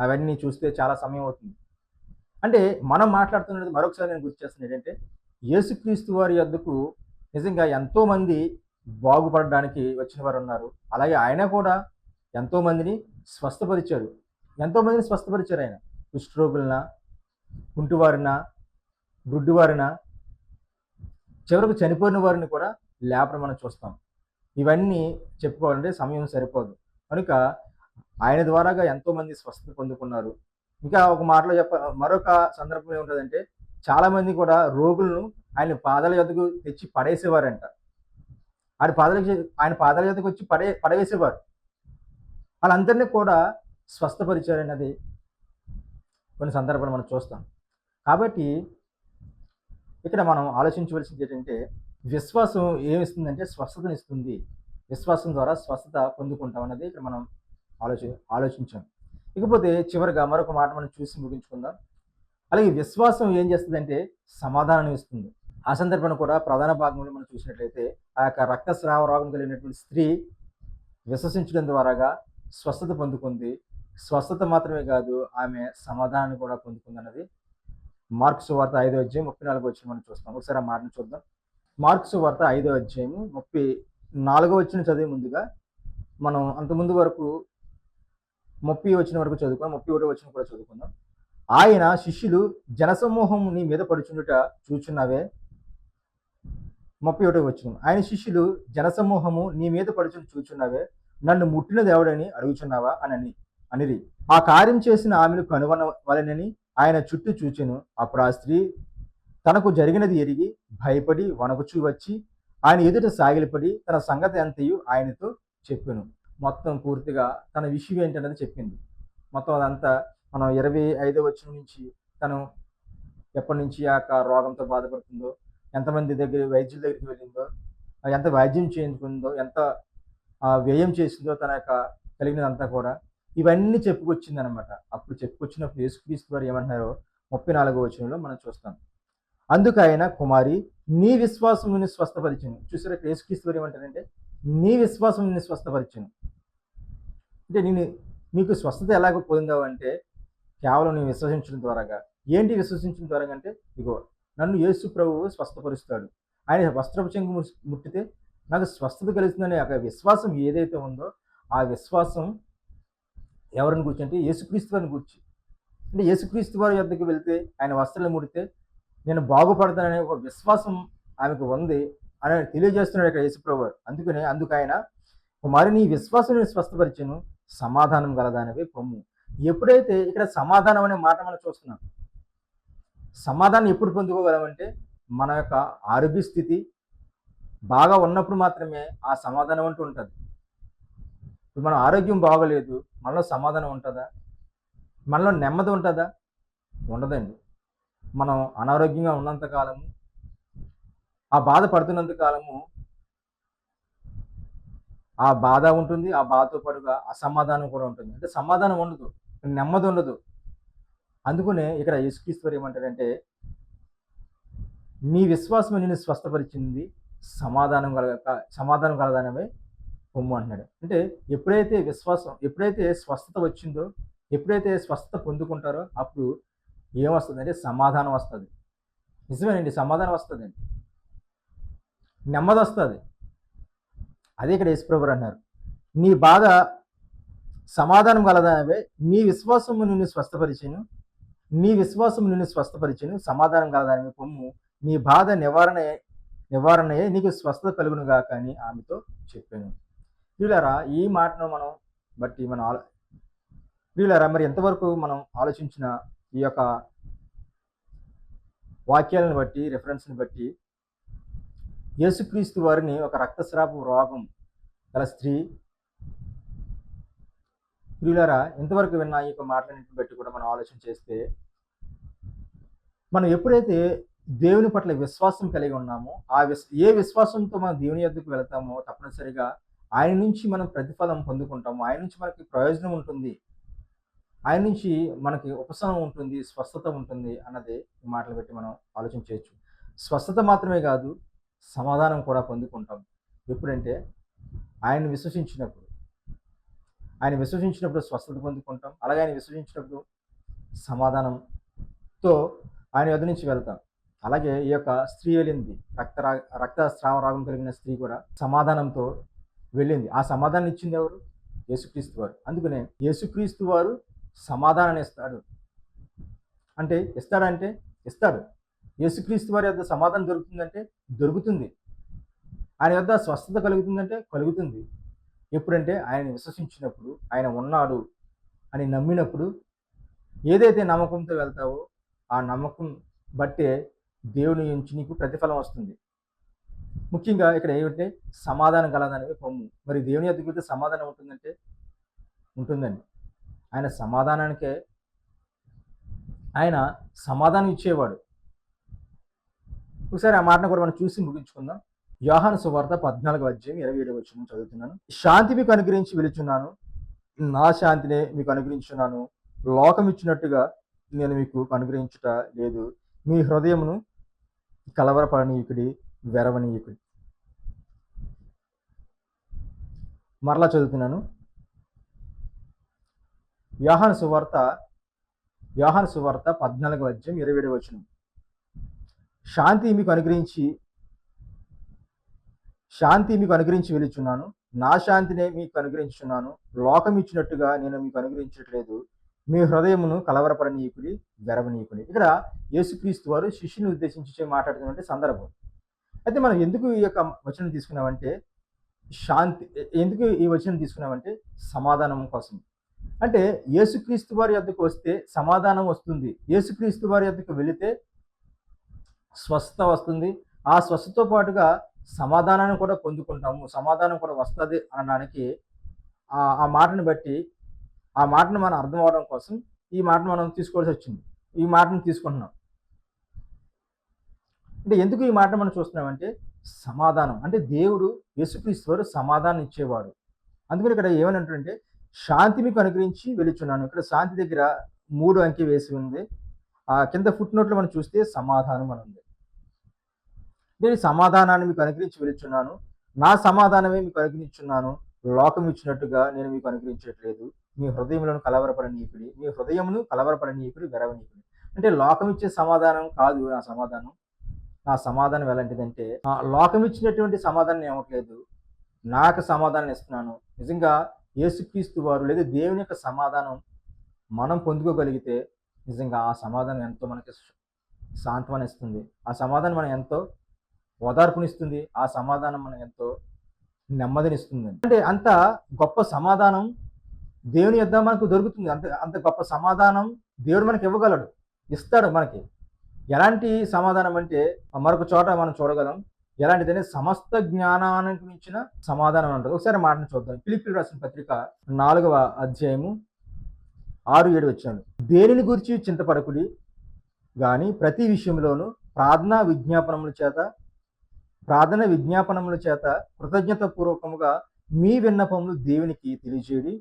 S1: అవన్నీ చూస్తే చాలా సమయం అవుతుంది. అంటే మనం మాట్లాడుతున్నది మరొకసారి నేను గుర్తు చేస్తున్నాను ఏంటంటే యేసుక్రీస్తు వారి యొద్దకు నిజంగా ఎంతోమంది బాగుపడడానికి వచ్చిన వారు ఉన్నారు. అలాగే ఆయన కూడా ఎంతోమందిని స్వస్థపరిచారు. ఆయన కుష్ఠరోగులన, కుంటివారిన, గుడ్డివారిన, చివరకు చనిపోయిన వారిని కూడా లేపడం మనం చూస్తాం. ఇవన్నీ చెప్పుకోవాలంటే సమయం సరిపోదు. కనుక ఆయన ద్వారాగా ఎంతోమంది స్వస్థత పొందుకున్నారు. ఇంకా ఒక మాటలో మరొక సందర్భం ఏముంటుందంటే చాలామంది కూడా రోగులను ఆయన పాదాల యొద్దకు తెచ్చి పడేసేవారంట. ఆయన పాదాల యొద్దకు వచ్చి పడవేసేవారు. వాళ్ళందరినీ కూడా స్వస్థపరిచారన్నది కొన్ని సందర్భాలు మనం చూస్తాం. కాబట్టి ఇక్కడ మనం ఆలోచించవలసింది ఏంటంటే విశ్వాసం ఏమిస్తుందంటే స్వస్థతనిస్తుంది. విశ్వాసం ద్వారా స్వస్థత పొందుకుంటాం అన్నది ఇక్కడ మనం ఆలోచించాం. ఇకపోతే చివరిగా మరొక మాట మనం చూసి ముగించుకుందాం. అలాగే విశ్వాసం ఏం చేస్తుందంటే సమాధానం ఇస్తుంది. ఆ సందర్భంలో కూడా ప్రధాన భాగంలో మనం చూసినట్లయితే ఆ యొక్క రక్తస్రావ రోగం కలిగినటువంటి స్త్రీ విశ్వసించడం ద్వారాగా స్వస్థత పొందుకుంది. స్వస్థత మాత్రమే కాదు, ఆమె సమాధానాన్ని కూడా పొందుకుంది అన్నది మార్కు సువార్త 5వ అధ్యాయం 34వ వచనం మనం చూస్తాం. ఒకసారి ఆ మాటను చూద్దాం. మార్కు సువార్త 5వ అధ్యాయం 34వ వచనం చదివే ముందుగా మనం అంతకుముందు వరకు 30వ వచనం వరకు చదువుకుందాం. 31వ వచనం కూడా చదువుకుందాం. ఆయన శిష్యులు జనసమూహం నీ మీద పడుచుండుట చూచున్నావే. 31వ వచనం. ఆయన శిష్యులు జనసమూహము నీ మీద పడుచుని చూచున్నావే, నన్ను ముట్టిన దేవుడని అడుగుచున్నావా అనిరి. ఆ కార్యం చేసిన ఆమెను కనుగొనవలెనని ఆయన చుట్టూ చూచెను. అప్పుడు ఆ స్త్రీ తనకు జరిగినది ఎరిగి భయపడి వణకుచూ వచ్చి ఆయన ఎదుట సాగిలపడి తన సంగతి అంతయు ఆయనతో చెప్పెను. మొత్తం పూర్తిగా తన విషయం ఏంటన్నది చెప్పింది. మొత్తం అదంతా మనం 25వ వచనం నుంచి తను ఎప్పటి నుంచి ఆ యొక్క రోగంతో బాధపడుతుందో, ఎంతమంది వైద్యుల దగ్గరికి వెళ్ళిందో, ఎంత వైద్యం చేయించుకుందో, ఎంత వ్యయం చేసిందో, తన యొక్క కలిగినదంతా కూడా ఇవన్నీ చెప్పుకొచ్చింది అనమాట. అప్పుడు చెప్పుకొచ్చినప్పుడు యేసుక్రీస్తు వారు ఏమంటున్నారో 34వ వచనంలో మనం చూస్తాం. అందుకు ఆయన కుమారి నీ విశ్వాసం నిన్ను స్వస్థపరిచను. చూసారా, యేసుక్రీస్తు వారు ఏమంటారంటే నీ విశ్వాసం నిన్ను స్వస్థపరిచను. అంటే నీకు స్వస్థత ఎలాగ పొందావు అంటే కేవలం నేను విశ్వసించడం ద్వారాగా. ఏంటి విశ్వసించడం ద్వారా అంటే ఇగో నన్ను యేసు ప్రభువు స్వస్థపరుస్తాడు, ఆయన వస్త్రపు చెంగు ముట్టితే నాకు స్వస్థత కలుగుతుందనే ఒక విశ్వాసం ఏదైతే ఉందో ఆ విశ్వాసం ఎవరిని గురించి అంటే యేసుక్రీస్తు వారిని గురించి. అంటే యేసుక్రీస్తు వారి యొద్దకు వెళ్తే ఆయన వస్త్రాలు ముడితే నేను బాగుపడతాననే ఒక విశ్వాసం ఆమెకు ఉంది అని తెలియజేస్తున్నాడు ఇక్కడ యేసుప్రభు వారు. అందుకు ఆయన కుమారి నీ విశ్వాసం స్వస్థపరిచను, సమాధానం గలదానివే పొమ్ము. ఎప్పుడైతే ఇక్కడ సమాధానం అనే మాట మనం చూస్తున్నాం, సమాధానం ఎప్పుడు పొందుకోగలమంటే మన యొక్క ఆరోగ్య స్థితి బాగా ఉన్నప్పుడు మాత్రమే ఆ సమాధానం అంటూ ఉంటుంది. ఇప్పుడు మన ఆరోగ్యం బాగోలేదు, మనలో సమాధానం ఉంటుందా? మనలో నెమ్మది ఉంటుందా? ఉండదండి. మనం అనారోగ్యంగా ఉన్నంత కాలము, ఆ బాధ పడుతున్నంత కాలము ఆ బాధ ఉంటుంది, ఆ బాధతో పాటుగా అసమాధానం కూడా ఉంటుంది. అంటే సమాధానం ఉండదు, నెమ్మది ఉండదు. అందుకనే ఇక్కడ యేసుక్రీస్తు ఏమంటారంటే నీ విశ్వాసం నిన్ను స్వస్థపరిచింది, సమాధానం కలదానమే పొమ్ము అంటున్నాడు. అంటే ఎప్పుడైతే స్వస్థత వచ్చిందో, ఎప్పుడైతే స్వస్థత పొందుకుంటారో అప్పుడు ఏమొస్తుందంటే సమాధానం వస్తుంది. నిజమేనండి, సమాధానం వస్తుందండి, నెమ్మది వస్తుంది. అదే ఇక్కడ యేసుప్రభు అన్నారు, నీ బాధ సమాధానం కలదానవే, నీ విశ్వాసము నిన్ను స్వస్థపరిచను, సమాధానం కలదానవే పొమ్ము, నీ బాధ నివారణయే నీకు స్వస్థత కలుగునుగా కానీ ఆమెతో చెప్పాను. ప్రియులారా, ఈ మాటను మనం బట్టి ప్రియులారా మరి ఎంతవరకు మనం ఆలోచించిన ఈ యొక్క వాక్యాలను బట్టి, రిఫరెన్స్ని బట్టి యేసుక్రీస్తు వారిని ఒక రక్తస్రావ రోగం గల స్త్రీ, ప్రియులారా, ఇంతవరకు విన్న ఈ యొక్క మాటలన్నింటిని బట్టి కూడా మనం ఆలోచన చేస్తే, మనం ఎప్పుడైతే దేవుని పట్ల విశ్వాసం కలిగి ఉన్నామో, ఏ విశ్వాసంతో మనం దేవుని యొద్దకు వెళ్తామో తప్పనిసరిగా ఆయన నుంచి మనం ప్రతిఫలం పొందుకుంటాము. ఆయన నుంచి మనకి ప్రయోజనం ఉంటుంది. ఆయన నుంచి మనకి ఉపశమనం ఉంటుంది, స్వస్థత ఉంటుంది అన్నది ఈ మాటలు బట్టి మనం ఆలోచన చేయొచ్చు. స్వస్థత మాత్రమే కాదు, సమాధానం కూడా పొందుకుంటాం. ఎప్పుడంటే ఆయన విశ్వసించినప్పుడు స్వస్థత పొందుకుంటాం. అలాగే ఆయన విశ్వసించినప్పుడు సమాధానంతో ఆయన యొద్ద నుంచి వెళ్తాం. అలాగే ఈ యొక్క స్త్రీ వెళ్ళింది, రక్తస్రావ రోగం కలిగిన స్త్రీ కూడా సమాధానంతో వెళ్ళింది. ఆ సమాధానం ఇచ్చింది ఎవరు? యేసుక్రీస్తు వారు. అందుకనే యేసుక్రీస్తు వారు సమాధానాన్ని ఇస్తాడు. అంటే ఇస్తాడు. యేసుక్రీస్తు వారి యొద్ద సమాధానం దొరుకుతుందంటే దొరుకుతుంది. ఆయన యొద్ద స్వస్థత కలుగుతుందంటే కలుగుతుంది. ఎప్పుడంటే ఆయన విశ్వసించినప్పుడు, ఆయన ఉన్నాడు అని నమ్మినప్పుడు, ఏదైతే నమ్మకంతో వెళ్తావో ఆ నమ్మకం బట్టే దేవుని నుంచి నీకు ప్రతిఫలం వస్తుంది. ముఖ్యంగా ఇక్కడ ఏమిటంటే సమాధానం కలదనేవి పొమ్ము. మరి దేవుని యొద్దకు వెళ్తే సమాధానం ఉంటుందంటే ఉంటుందండి. ఆయన సమాధానం ఇచ్చేవాడు. ఒకసారి ఆ మాటను కూడా మనం చూసి ముగించుకుందాం. యోహాను సువార్త 14:27 చదువుతున్నాను. శాంతి మీకు అనుగ్రహించి వెలుచున్నాను, నా శాంతినే మీకు అనుగ్రహించున్నాను. లోకం ఇచ్చినట్టుగా నేను మీకు అనుగ్రహించుట లేదు. మీ హృదయమును కలవరపడనీయుకుడి, వెరవనీయుకుడి. మరలా చదువుతున్నాను. యోహాను సువార్త 14:27 శాంతి మీకు అనుగ్రహించి వెలుచున్నాను, నా శాంతినే మీకు అనుగ్రహించున్నాను. లోకం ఇచ్చినట్టుగా నేను మీకు అనుగ్రహించట్లేదు. మీ హృదయమును కలవరపడనీయకుడి, వెరవనీయకుడి. ఇక్కడ యేసుక్రీస్తు వారు శిష్యుని ఉద్దేశించి మాట్లాడుతున్నటువంటి సందర్భం. అయితే మనం ఎందుకు ఈ యొక్క వచనం తీసుకున్నామంటే సమాధానం కోసం. అంటే యేసుక్రీస్తు వారి యొద్దకు వస్తే సమాధానం వస్తుంది. యేసుక్రీస్తు వారి యొద్దకు వెళితే స్వస్థత వస్తుంది. ఆ స్వస్థతో పాటుగా సమాధానాన్ని కూడా పొందుకుంటాము. సమాధానం కూడా వస్తుంది అనడానికి ఆ మాటను బట్టి, ఆ మాటను మనం అర్థం అవడం కోసం ఈ మాటను మనం తీసుకోవాల్సి వచ్చింది. ఈ మాటను తీసుకుంటున్నాం. అంటే ఎందుకు ఈ మాట మనం చూస్తున్నామంటే సమాధానం అంటే దేవుడు యేసుక్రీస్తు వారు సమాధానం ఇచ్చేవాడు. అందుకని ఇక్కడ ఏమని అంటుంటే శాంతి మీకు అనుగ్రహించి వెలుచున్నాను. ఇక్కడ శాంతి దగ్గర 3 అంకె వేసి ఉంది. ఆ కింద ఫుట్ నోట్లో మనం చూస్తే సమాధానం అని ఉంది. నేను సమాధానాన్ని మీకు అనుగ్రహించి వెలుచున్నాను, నా సమాధానమే మీకు అనుగ్రహించున్నాను. లోకం ఇచ్చినట్టుగా నేను మీకు అనుగ్రహించట్లేదు. మీ హృదయమును కలవరపడనీయకుడి, వెరవనీయకుడి. అంటే లోకం ఇచ్చే సమాధానం కాదు నా సమాధానం. నా సమాధానం ఎలాంటిదంటే లోకం ఇచ్చినటువంటి సమాధానం ఇవ్వట్లేదు, నాకు సమాధానం ఇస్తున్నాను. నిజంగా యేసుక్రీస్తు వారు లేదా దేవుని యొక్క సమాధానం మనం పొందుకోగలిగితే నిజంగా ఆ సమాధానం ఎంతో మనకి సాంత్వన ఇస్తుంది. ఆ సమాధానం మనం ఎంతో ఓదార్పునిస్తుంది. ఆ సమాధానం మనం ఎంతో నెమ్మదినిస్తుంది. అంటే అంత గొప్ప సమాధానం దేవుని యొద్ద మనకు దొరుకుతుంది. అంత గొప్ప సమాధానం దేవుడు మనకి ఇవ్వగలడు, ఇస్తాడు మనకి. ఎలాంటి సమాధానం అంటే మరొక చోట మనం చూడగలం. ఎలాంటిదంటే సమస్త జ్ఞానానికి మించిన సమాధానం ఉంటుంది. ఒకసారి మాటను చూద్దాం. ఫిలిప్పీయులకు రాసిన పత్రిక 4:6-7 దేనిని గురించి చింతపడకుడి గాని ప్రతి విషయంలోనూ ప్రార్థన విజ్ఞాపనముల చేత కృతజ్ఞతాపూర్వకముగా మీ విన్నపములు దేవునికి తెలియజేయడి.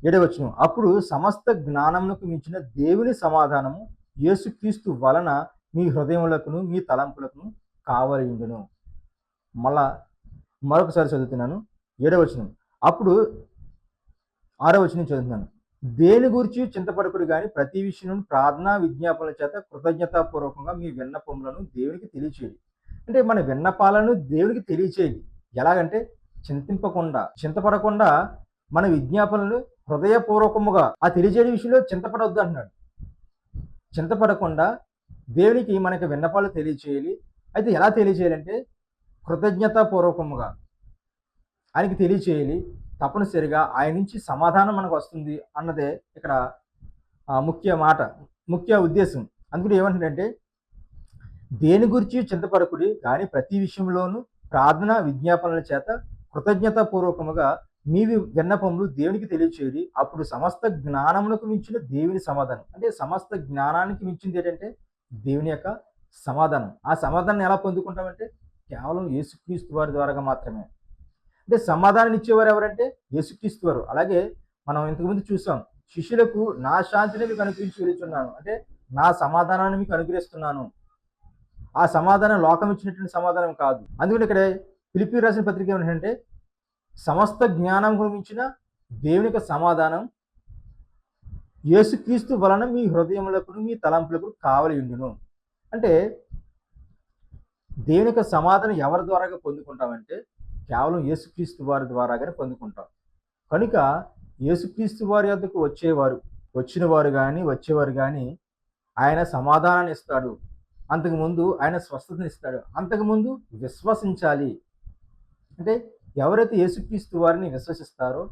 S1: 7 అప్పుడు సమస్త జ్ఞానమునకు మించిన దేవుని సమాధానము యేసుక్రీస్తు వలన మీ హృదయములకును మీ తలంపులకును కావలియుండును. మరొకసారి చదువుతున్నాను. 7 అప్పుడు 6 చదువుతున్నాను. దేని గురించి చింతపడకుడు కానీ ప్రతి విషయం ప్రార్థన విజ్ఞాపనల చేత కృతజ్ఞతాపూర్వకంగా మీ విన్నపములను దేవునికి తెలియచేయండి. అంటే మన విన్నపాలను దేవునికి తెలియచేయాలి. ఎలాగంటే చింతపడకుండా మన విజ్ఞాపనలు హృదయపూర్వకముగా ఆ తెలియజేయని విషయంలో చింతపడవద్దు అంటున్నాడు. చింతపడకుండా దేవునికి మనకి విన్నపాలు తెలియచేయాలి. అయితే ఎలా తెలియచేయాలంటే కృతజ్ఞతాపూర్వకముగా ఆయనకి తెలియచేయాలి. తప్పనిసరిగా ఆయన నుంచి సమాధానం మనకు వస్తుంది అన్నదే ఇక్కడ ముఖ్య ఉద్దేశం. అందుకని ఏమంటుందంటే దేని గురించి చింతపడకుడి, కానీ ప్రతి విషయంలోనూ ప్రార్థన విజ్ఞాపనల చేత కృతజ్ఞతాపూర్వకముగా మీ విన్నపములు దేవునికి తెలియచేయుడి. అప్పుడు సమస్త జ్ఞానమునకు మించిన దేవుని సమాధానం, అంటే సమస్త జ్ఞానానికి మించింది ఏంటంటే దేవుని యొక్క సమాధానం. ఆ సమాధానం ఎలా పొందుకుంటామంటే కేవలం యేసుక్రీస్తు వారి ద్వారా మాత్రమే. అంటే సమాధానం ఇచ్చేవారు ఎవరంటే యేసుక్రీస్తు వారు. అలాగే మనం ఇంతకుముందు చూసాం, శిష్యులకు నా శాంతిని మీకు అనుగ్రహించి వెళుతున్నాను, అంటే నా సమాధానాన్ని మీకు అనుగ్రహిస్తున్నాను. ఆ సమాధానం లోకం ఇచ్చినటువంటి సమాధానం కాదు. అందుకని ఇక్కడ ఫిలిప్పీ రాసిన పత్రిక ఏమంటే సమస్త జ్ఞానం గురించిన దేవుని యొక్క సమాధానం యేసుక్రీస్తు వలన మీ హృదయములకు మీ తలంపులకు కావలి ఉండును. అంటే దేవుని యొక్క సమాధానం ఎవరి ద్వారాగా పొందుకుంటామంటే కేవలం యేసుక్రీస్తు వారి ద్వారాగానే పొందుకుంటాం. కనుక యేసుక్రీస్తు వారి వద్దకు వచ్చిన వారు కానీ వచ్చేవారు కానీ ఆయన సమాధానాన్ని ఇస్తాడు. అంతకుముందు ఆయన స్వస్థతని ఇస్తాడు. అంతకుముందు విశ్వసించాలి. అంటే ఎవరైతే యేసుక్రీస్తు వారిని విశ్వసిస్తారో,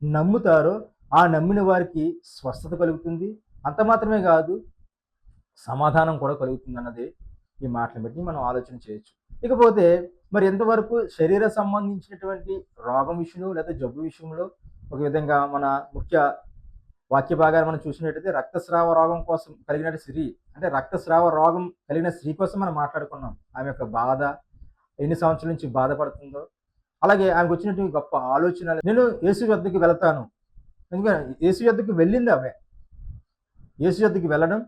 S1: నమ్ముతారో, ఆ నమ్మిన వారికి స్వస్థత కలుగుతుంది. అంత మాత్రమే కాదు, సమాధానం కూడా కలుగుతుంది అన్నది ఈ మాటలు బట్టి మనం ఆలోచన చేయొచ్చు. ఇకపోతే మరి ఎంతవరకు శరీర సంబంధించినటువంటి రోగం విషయంలో లేదా జబ్బు విషయంలో ఒక విధంగా మన ముఖ్య వాక్య భాగాన్ని మనం చూసినట్టయితే రక్తస్రావ రోగం కోసం కలిగిన స్త్రీ, అంటే రక్తస్రావ రోగం కలిగిన స్త్రీ కోసం మనం మాట్లాడుకున్నాం. ఆమె యొక్క బాధ, ఎన్ని సంవత్సరాల నుంచి బాధపడుతుందో, అలాగే ఆమెకు వచ్చినటువంటి గొప్ప ఆలోచన, నేను యేసు వద్దకు వెళ్తాను. ఎందుకంటే యేసు వద్దకు వెళ్ళింది ఆమె. యేసు వద్దకు వెళ్ళడం,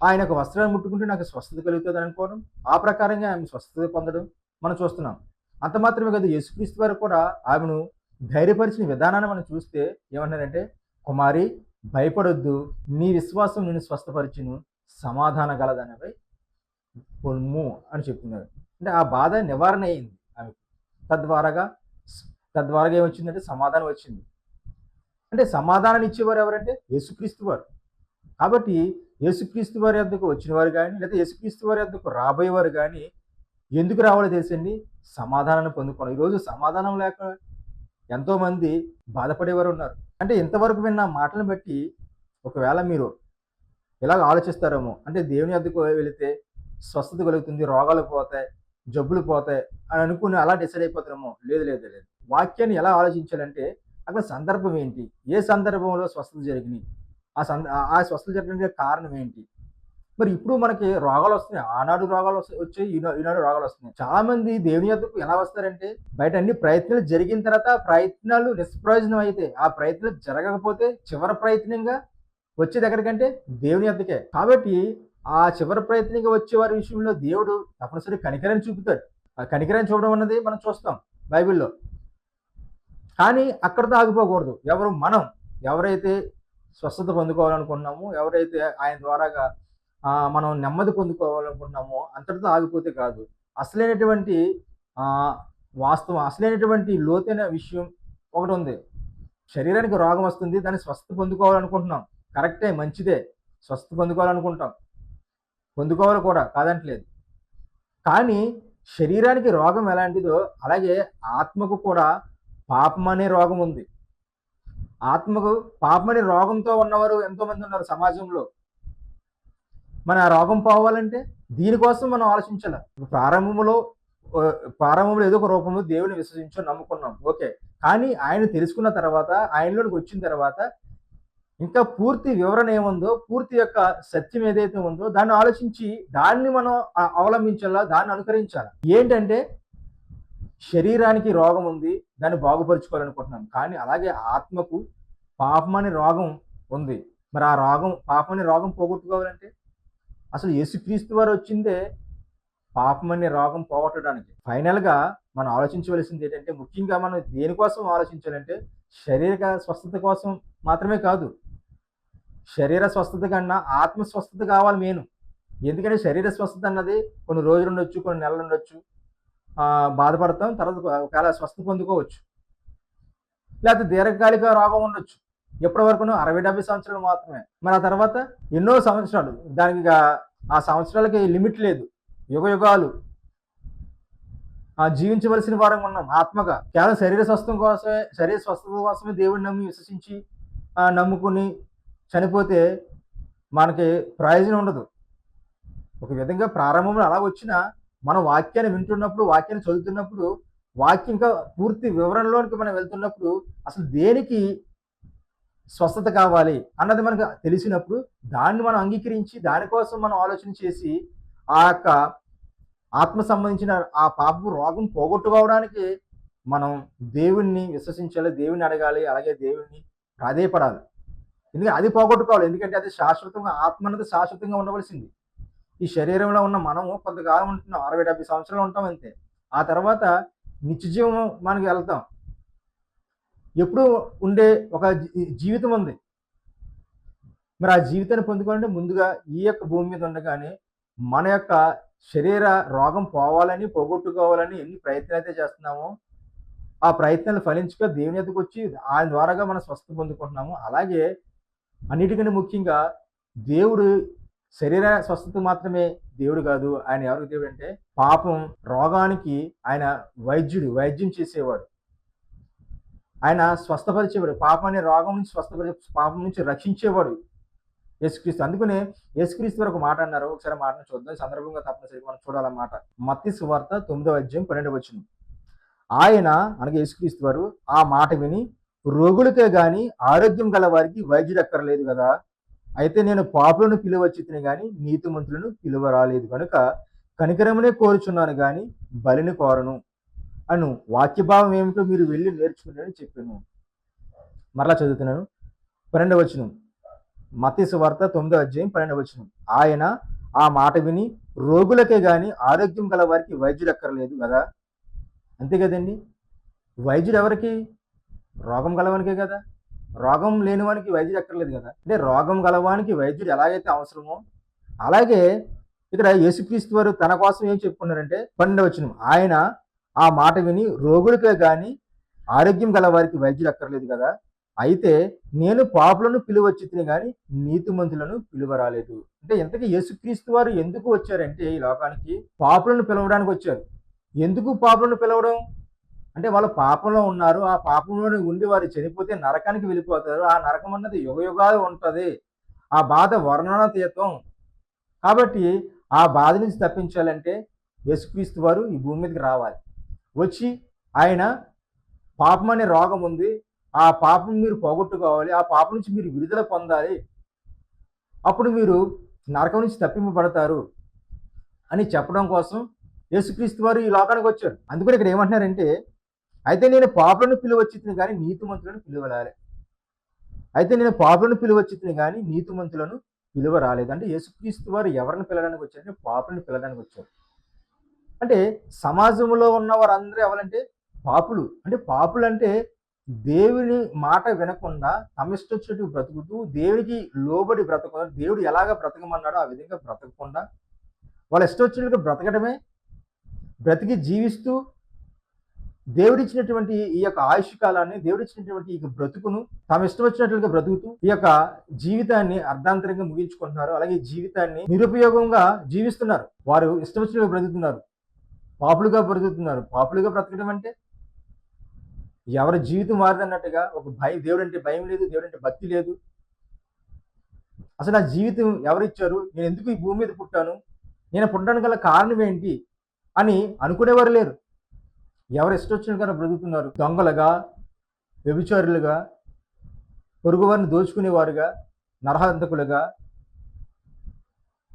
S1: ఆయన యొక్క వస్త్రాన్ని ముట్టుకుంటే నాకు స్వస్థత కలుగుతుంది అనుకోవడం, ఆ ప్రకారంగా ఆమె స్వస్థత పొందడం మనం చూస్తున్నాం. అంత మాత్రమే కాదు, యేసుక్రీస్తు వారు కూడా ఆమెను ధైర్యపరిచిన విధానాన్ని మనం చూస్తే ఏమన్నారంటే, కుమారి భయపడొద్దు, నీ విశ్వాసం నేను స్వస్థపరిచును, సమాధాన గలదనపై పొమ్ము అని చెప్తున్నారు. అంటే ఆ బాధ నివారణ అయింది ఆమెకు. తద్వారాగా ఏమొచ్చిందంటే సమాధానం వచ్చింది. అంటే సమాధానం ఇచ్చేవారు ఎవరంటే యేసుక్రీస్తు వారు. కాబట్టి యేసుక్రీస్తు వారి వద్దకు వచ్చిన వారు కానీ లేదా యేసుక్రీస్తు వారి వద్దకు రాబోయేవారు కానీ ఎందుకు రావాలో తెలుసండి, సమాధానాన్ని పొందుకోవడం. ఈరోజు సమాధానం లేక ఎంతోమంది బాధపడేవారు ఉన్నారు. అంటే ఇంతవరకు విన్న మాటలను బట్టి ఒకవేళ మీరు ఇలాగ ఆలోచిస్తారేమో, అంటే దేవుని వద్దకు వెళితే స్వస్థత కలుగుతుంది, రోగాలు పోతాయి, జబ్బులు పోతాయి అని అనుకుని అలా డిసైడ్ అయిపోతారేమో. లేదు లేదు లేదు. వాక్యాన్ని ఎలా ఆలోచించాలంటే అక్కడ సందర్భం ఏంటి, ఏ సందర్భంలో స్వస్థత జరిగినాయి, ఆ స్వస్థత జరగడానికి కారణం ఏంటి. మరి ఇప్పుడు మనకి రోగాలు వస్తున్నాయి, ఆనాడు రోగాలు వచ్చాయి, ఈనాడు రోగాలు వస్తున్నాయి. చాలా మంది దేవుని వద్దకు ఎలా వస్తారంటే బయట అన్ని ప్రయత్నాలు జరిగిన తర్వాత ప్రయత్నాలు నిష్ప్రయోజనం అయితే, ఆ ప్రయత్నాలు జరగకపోతే చివరి ప్రయత్నంగా వచ్చేది ఎక్కడికంటే దేవుని వద్దకే. కాబట్టి ఆ చివరి ప్రయత్నంగా వచ్చే వారి విషయంలో దేవుడు తప్పనిసరి కనికరాన్ని చూపుతాడు. ఆ కనికరాన్ని చూడడం అన్నది మనం చూస్తాం బైబిల్లో. కానీ అక్కడితో ఆగిపోకూడదు. ఎవరైతే స్వస్థత పొందుకోవాలనుకున్నామో, ఎవరైతే ఆయన ద్వారాగా మనం నెమ్మది పొందుకోవాలనుకుంటున్నామో అంతటితో ఆగిపోతే కాదు. అసలైనటువంటి వాస్తవం, అసలైనటువంటి లోతైన విషయం ఒకటి ఉంది. శరీరానికి రోగం వస్తుంది, దాన్ని స్వస్థత పొందుకోవాలనుకుంటున్నాం. కరెక్టే, మంచిదే, స్వస్థత పొందుకోవాలనుకుంటాం, పొందుకోవాలి కూడా, కాదంటలేదు. కానీ శరీరానికి రోగం ఎలాంటిదో అలాగే ఆత్మకు కూడా పాపం అనే రోగం ఉంది. ఆత్మకు పాపం అనే రోగంతో ఉన్నవారు ఎంతోమంది ఉన్నారు సమాజంలో. మన ఆ రోగం పోవాలంటే దీనికోసం మనం ఆలోచించాలి. ప్రారంభంలో ఏదో ఒక రూపంలో దేవుని విశ్వసించో నమ్ముకున్నాం, ఓకే. కానీ ఆయన తెలుసుకున్న తర్వాత, ఆయనలోనికి వచ్చిన తర్వాత ఇంకా పూర్తి వివరణ ఏముందో, పూర్తి యొక్క సత్యం ఏదైతే ఉందో దాన్ని ఆలోచించి దాన్ని మనం అవలంబించాలా, దాన్ని అనుకరించాలి. ఏంటంటే శరీరానికి రోగం ఉంది, దాన్ని బాగుపరుచుకోవాలనుకుంటున్నాం. కానీ అలాగే ఆత్మకు పాపం అనే రోగం ఉంది. మరి ఆ రోగం, పాపం అనే రోగం పోగొట్టుకోవాలంటే అసలు యేసుక్రీస్తు వారు వచ్చిందే పాపం అనే రోగం పోగొట్టడానికి. ఫైనల్గా మనం ఆలోచించవలసింది ఏంటంటే, ముఖ్యంగా మనం దేనికోసం ఆలోచించాలంటే శారీరక స్వస్థత కోసం మాత్రమే కాదు. శరీర స్వస్థత కన్నా ఆత్మ స్వస్థత కావాలి మెయిన్. ఎందుకంటే శరీర స్వస్థత అన్నది కొన్ని రోజులు ఉండొచ్చు, కొన్ని నెలలు ఉండొచ్చు, బాధపడతాం, తర్వాత ఒకవేళ స్వస్థత పొందుకోవచ్చు. లేకపోతే దీర్ఘకాలిక రోగం ఉండొచ్చు, ఎప్పటి వరకునో 60-70 సంవత్సరాలు మాత్రమే. మరి ఆ తర్వాత ఎన్నో సంవత్సరాలు, దానికి ఆ సంవత్సరాలకి లిమిట్ లేదు, యుగ యుగాలు జీవించవలసిన వారంగా ఉన్నాం ఆత్మగా. కేవలం శరీర స్వస్థత కోసమే దేవుడిని నమ్మి విశ్వసించి నమ్ముకుని చనిపోతే మనకి ప్రయోజనం ఉండదు. ఒక విధంగా ప్రారంభంలో అలా వచ్చినా మనం వాక్యాన్ని వింటున్నప్పుడు, వాక్యాన్ని చదువుతున్నప్పుడు, వాక్యం ఇంకా పూర్తి వివరణలోనికి మనం వెళ్తున్నప్పుడు అసలు దేనికి స్వస్థత కావాలి అన్నది మనకు తెలిసినప్పుడు దాన్ని మనం అంగీకరించి దానికోసం మనం ఆలోచన చేసి ఆ యొక్క ఆత్మ సంబంధించిన ఆ పాపపు రోగం పోగొట్టుకోవడానికి మనం దేవుణ్ణి విశ్వసించాలి, దేవుణ్ణి అడగాలి, అలాగే దేవుణ్ణి ప్రాధేయపడాలి. ఎందుకంటే అది పోగొట్టుకోవాలి. ఎందుకంటే అది శాశ్వతంగా ఆత్మ అన్నది శాశ్వతంగా ఉండవలసింది. ఈ శరీరంలో ఉన్న మనము కొంతకాలం ఉంటున్నాం, 60-70 సంవత్సరాలు ఉంటాం అంతే. ఆ తర్వాత నిత్య జీవం మనకి వెళ్తాం. ఎప్పుడు ఉండే ఒక జీవితం ఉంది. మరి ఆ జీవితాన్ని పొందుకోవాలంటే ముందుగా ఈ యొక్క భూమి మీద ఉండగానే మన యొక్క శరీర రోగం పోవాలని, పోగొట్టుకోవాలని ఎన్ని ప్రయత్నాలైతే చేస్తున్నామో ఆ ప్రయత్నాలు ఫలించక దేవుని ఎద్దకు వచ్చి ఆయన ద్వారాగా మనం స్వస్థత పొందుకుంటున్నాము. అలాగే అన్నిటికంటే ముఖ్యంగా దేవుడు శరీర స్వస్థత మాత్రమే దేవుడు కాదు. ఆయన ఎవరికి దేవుడు అంటే పాపం రోగానికి ఆయన వైద్యం చేసేవాడు. ఆయన స్వస్థపరిచేవాడు. పాపాన్ని రోగం నుంచి పాపం నుంచి రక్షించేవాడు యేసుక్రీస్తు. అందుకనే యేసుక్రీస్తు వారు ఒక మాట అన్నారు. ఒకసారి మాటను చూద్దాం. సందర్భంగా తప్పనిసరిగా మనం చూడాలన్నమాట. మత్తయి సువార్త 9:12 ఆయన అనగా యేసుక్రీస్తు వారు ఆ మాట విని, రోగులకే గాని ఆరోగ్యం గల వారికి వైద్యుడు అక్కర్లేదు కదా, అయితే నేను పాపులను పిలువచ్చితిని గాని నీతిమంతులను పిలువరాలేదు కనుక కనికరమునే కోరుచున్నాను గాని బలిని కోరను అను వాక్యభావం ఏమిటో మీరు వెళ్ళి నేర్చుకున్నారని చెప్పాను. మరలా చదువుతున్నాను. 12 మత్తయి సువార్త 9:12 ఆయన ఆ మాట విని రోగులకే గాని ఆరోగ్యం గల వారికి వైద్యుడు అక్కర్లేదు కదా. అంతే కదండి. వైద్యుడు ఎవరికి? రోగం గలవానికే కదా. రోగం లేనివానికి వైద్యుడు అక్కర్లేదు కదా. అంటే రోగం గలవానికి వైద్యుడు ఎలాగైతే అవసరమో అలాగే ఇక్కడ యేసుక్రీస్తు వారు తన కోసం ఏం చెప్పుకున్నారంటే 12 ఆయన ఆ మాట విని రోగులకే గాని ఆరోగ్యం గల వారికి వైద్యుడు అక్కర్లేదు కదా, అయితే నేను పాపులను పిలువచ్చితిని గాని నీతిమంతులను పిలువరాలేదు. అంటే ఇంతకీ యేసుక్రీస్తు వారు ఎందుకు వచ్చారంటే ఈ లోకానికి పాపులను పిలవడానికి వచ్చారు. ఎందుకు పాపులను పిలవడం అంటే వాళ్ళు పాపంలో ఉన్నారు. ఆ పాపంలోనే ఉండి వారు చనిపోతే నరకానికి వెళ్ళిపోతారు. ఆ నరకం అన్నది యుగయుగాలు ఉంటుంది. ఆ బాధ వర్ణనాతీతం. కాబట్టి ఆ బాధ నుంచి తప్పించాలంటే యేసుక్రీస్తు వారు ఈ భూమి మీదకి రావాలి. వచ్చి ఆయన పాపం అనే రోగం ఉంది, ఆ పాపం మీరు పోగొట్టుకోవాలి, ఆ పాపం నుంచి మీరు విడుదల పొందాలి, అప్పుడు మీరు నరకం నుంచి తప్పింపబడతారు అని చెప్పడం కోసం యేసుక్రీస్తు వారు ఈ లోకానికి వచ్చారు. అందుకని ఇక్కడ ఏమంటున్నారంటే అయితే నేను పాపులను పిలువచ్చితిని కానీ నీతిమంతులను పిలువరాలే. అయితే నేను పాపులను పిలువచ్చితిని కానీ నీతిమంతులను పిలువ రాలేదు. అంటే యేసుక్రీస్తు వారు ఎవరిని పిలవడానికి వచ్చారంటే పాపులను పిలవడానికి వచ్చారు. అంటే సమాజంలో ఉన్న వారందరూ ఎవరంటే పాపులు. అంటే పాపులు అంటే దేవుని మాట వినకుండా తమ ఇష్టం వచ్చినట్టు బ్రతుకుతూ దేవుడికి లోబడి బ్రతకకుండా దేవుడు ఎలాగ బ్రతకమన్నాడో ఆ విధంగా బ్రతకకుండా వాళ్ళ ఇష్టం వచ్చినట్టుగా బ్రతకడమే, బ్రతికి జీవిస్తూ దేవుడిచ్చినటువంటి ఈ యొక్క ఆయుష్ కాలాన్ని, దేవుడిచ్చినటువంటి ఈ బ్రతుకును తాము ఇష్టం వచ్చినట్లుగా బ్రతుకుతూ ఈ యొక్క జీవితాన్ని అర్ధాంతరంగా ముగించుకుంటున్నారు. అలాగే జీవితాన్ని నిరుపయోగంగా జీవిస్తున్నారు. వారు ఇష్టం వచ్చినట్టుగా బ్రతుకుతున్నారు, పాపులుగా బ్రతుకుతున్నారు. పాపులుగా బ్రతకడం అంటే ఎవరి జీవితం మారదన్నట్టుగా ఒక దేవుడు అంటే భయం లేదు, దేవుడు అంటే భక్తి లేదు. అసలు నా జీవితం ఎవరిచ్చారు, నేను ఎందుకు ఈ భూమి మీద పుట్టాను, నేను పుట్టడానికి గల కారణం ఏంటి అని అనుకునేవారు లేరు. ఎవరు ఇష్టం వచ్చినట్టుగా బ్రతుకుతున్నారు. దొంగలుగా, వ్యభిచారులుగా, పొరుగువారిని దోచుకునేవారుగా, నరహంతకులుగా,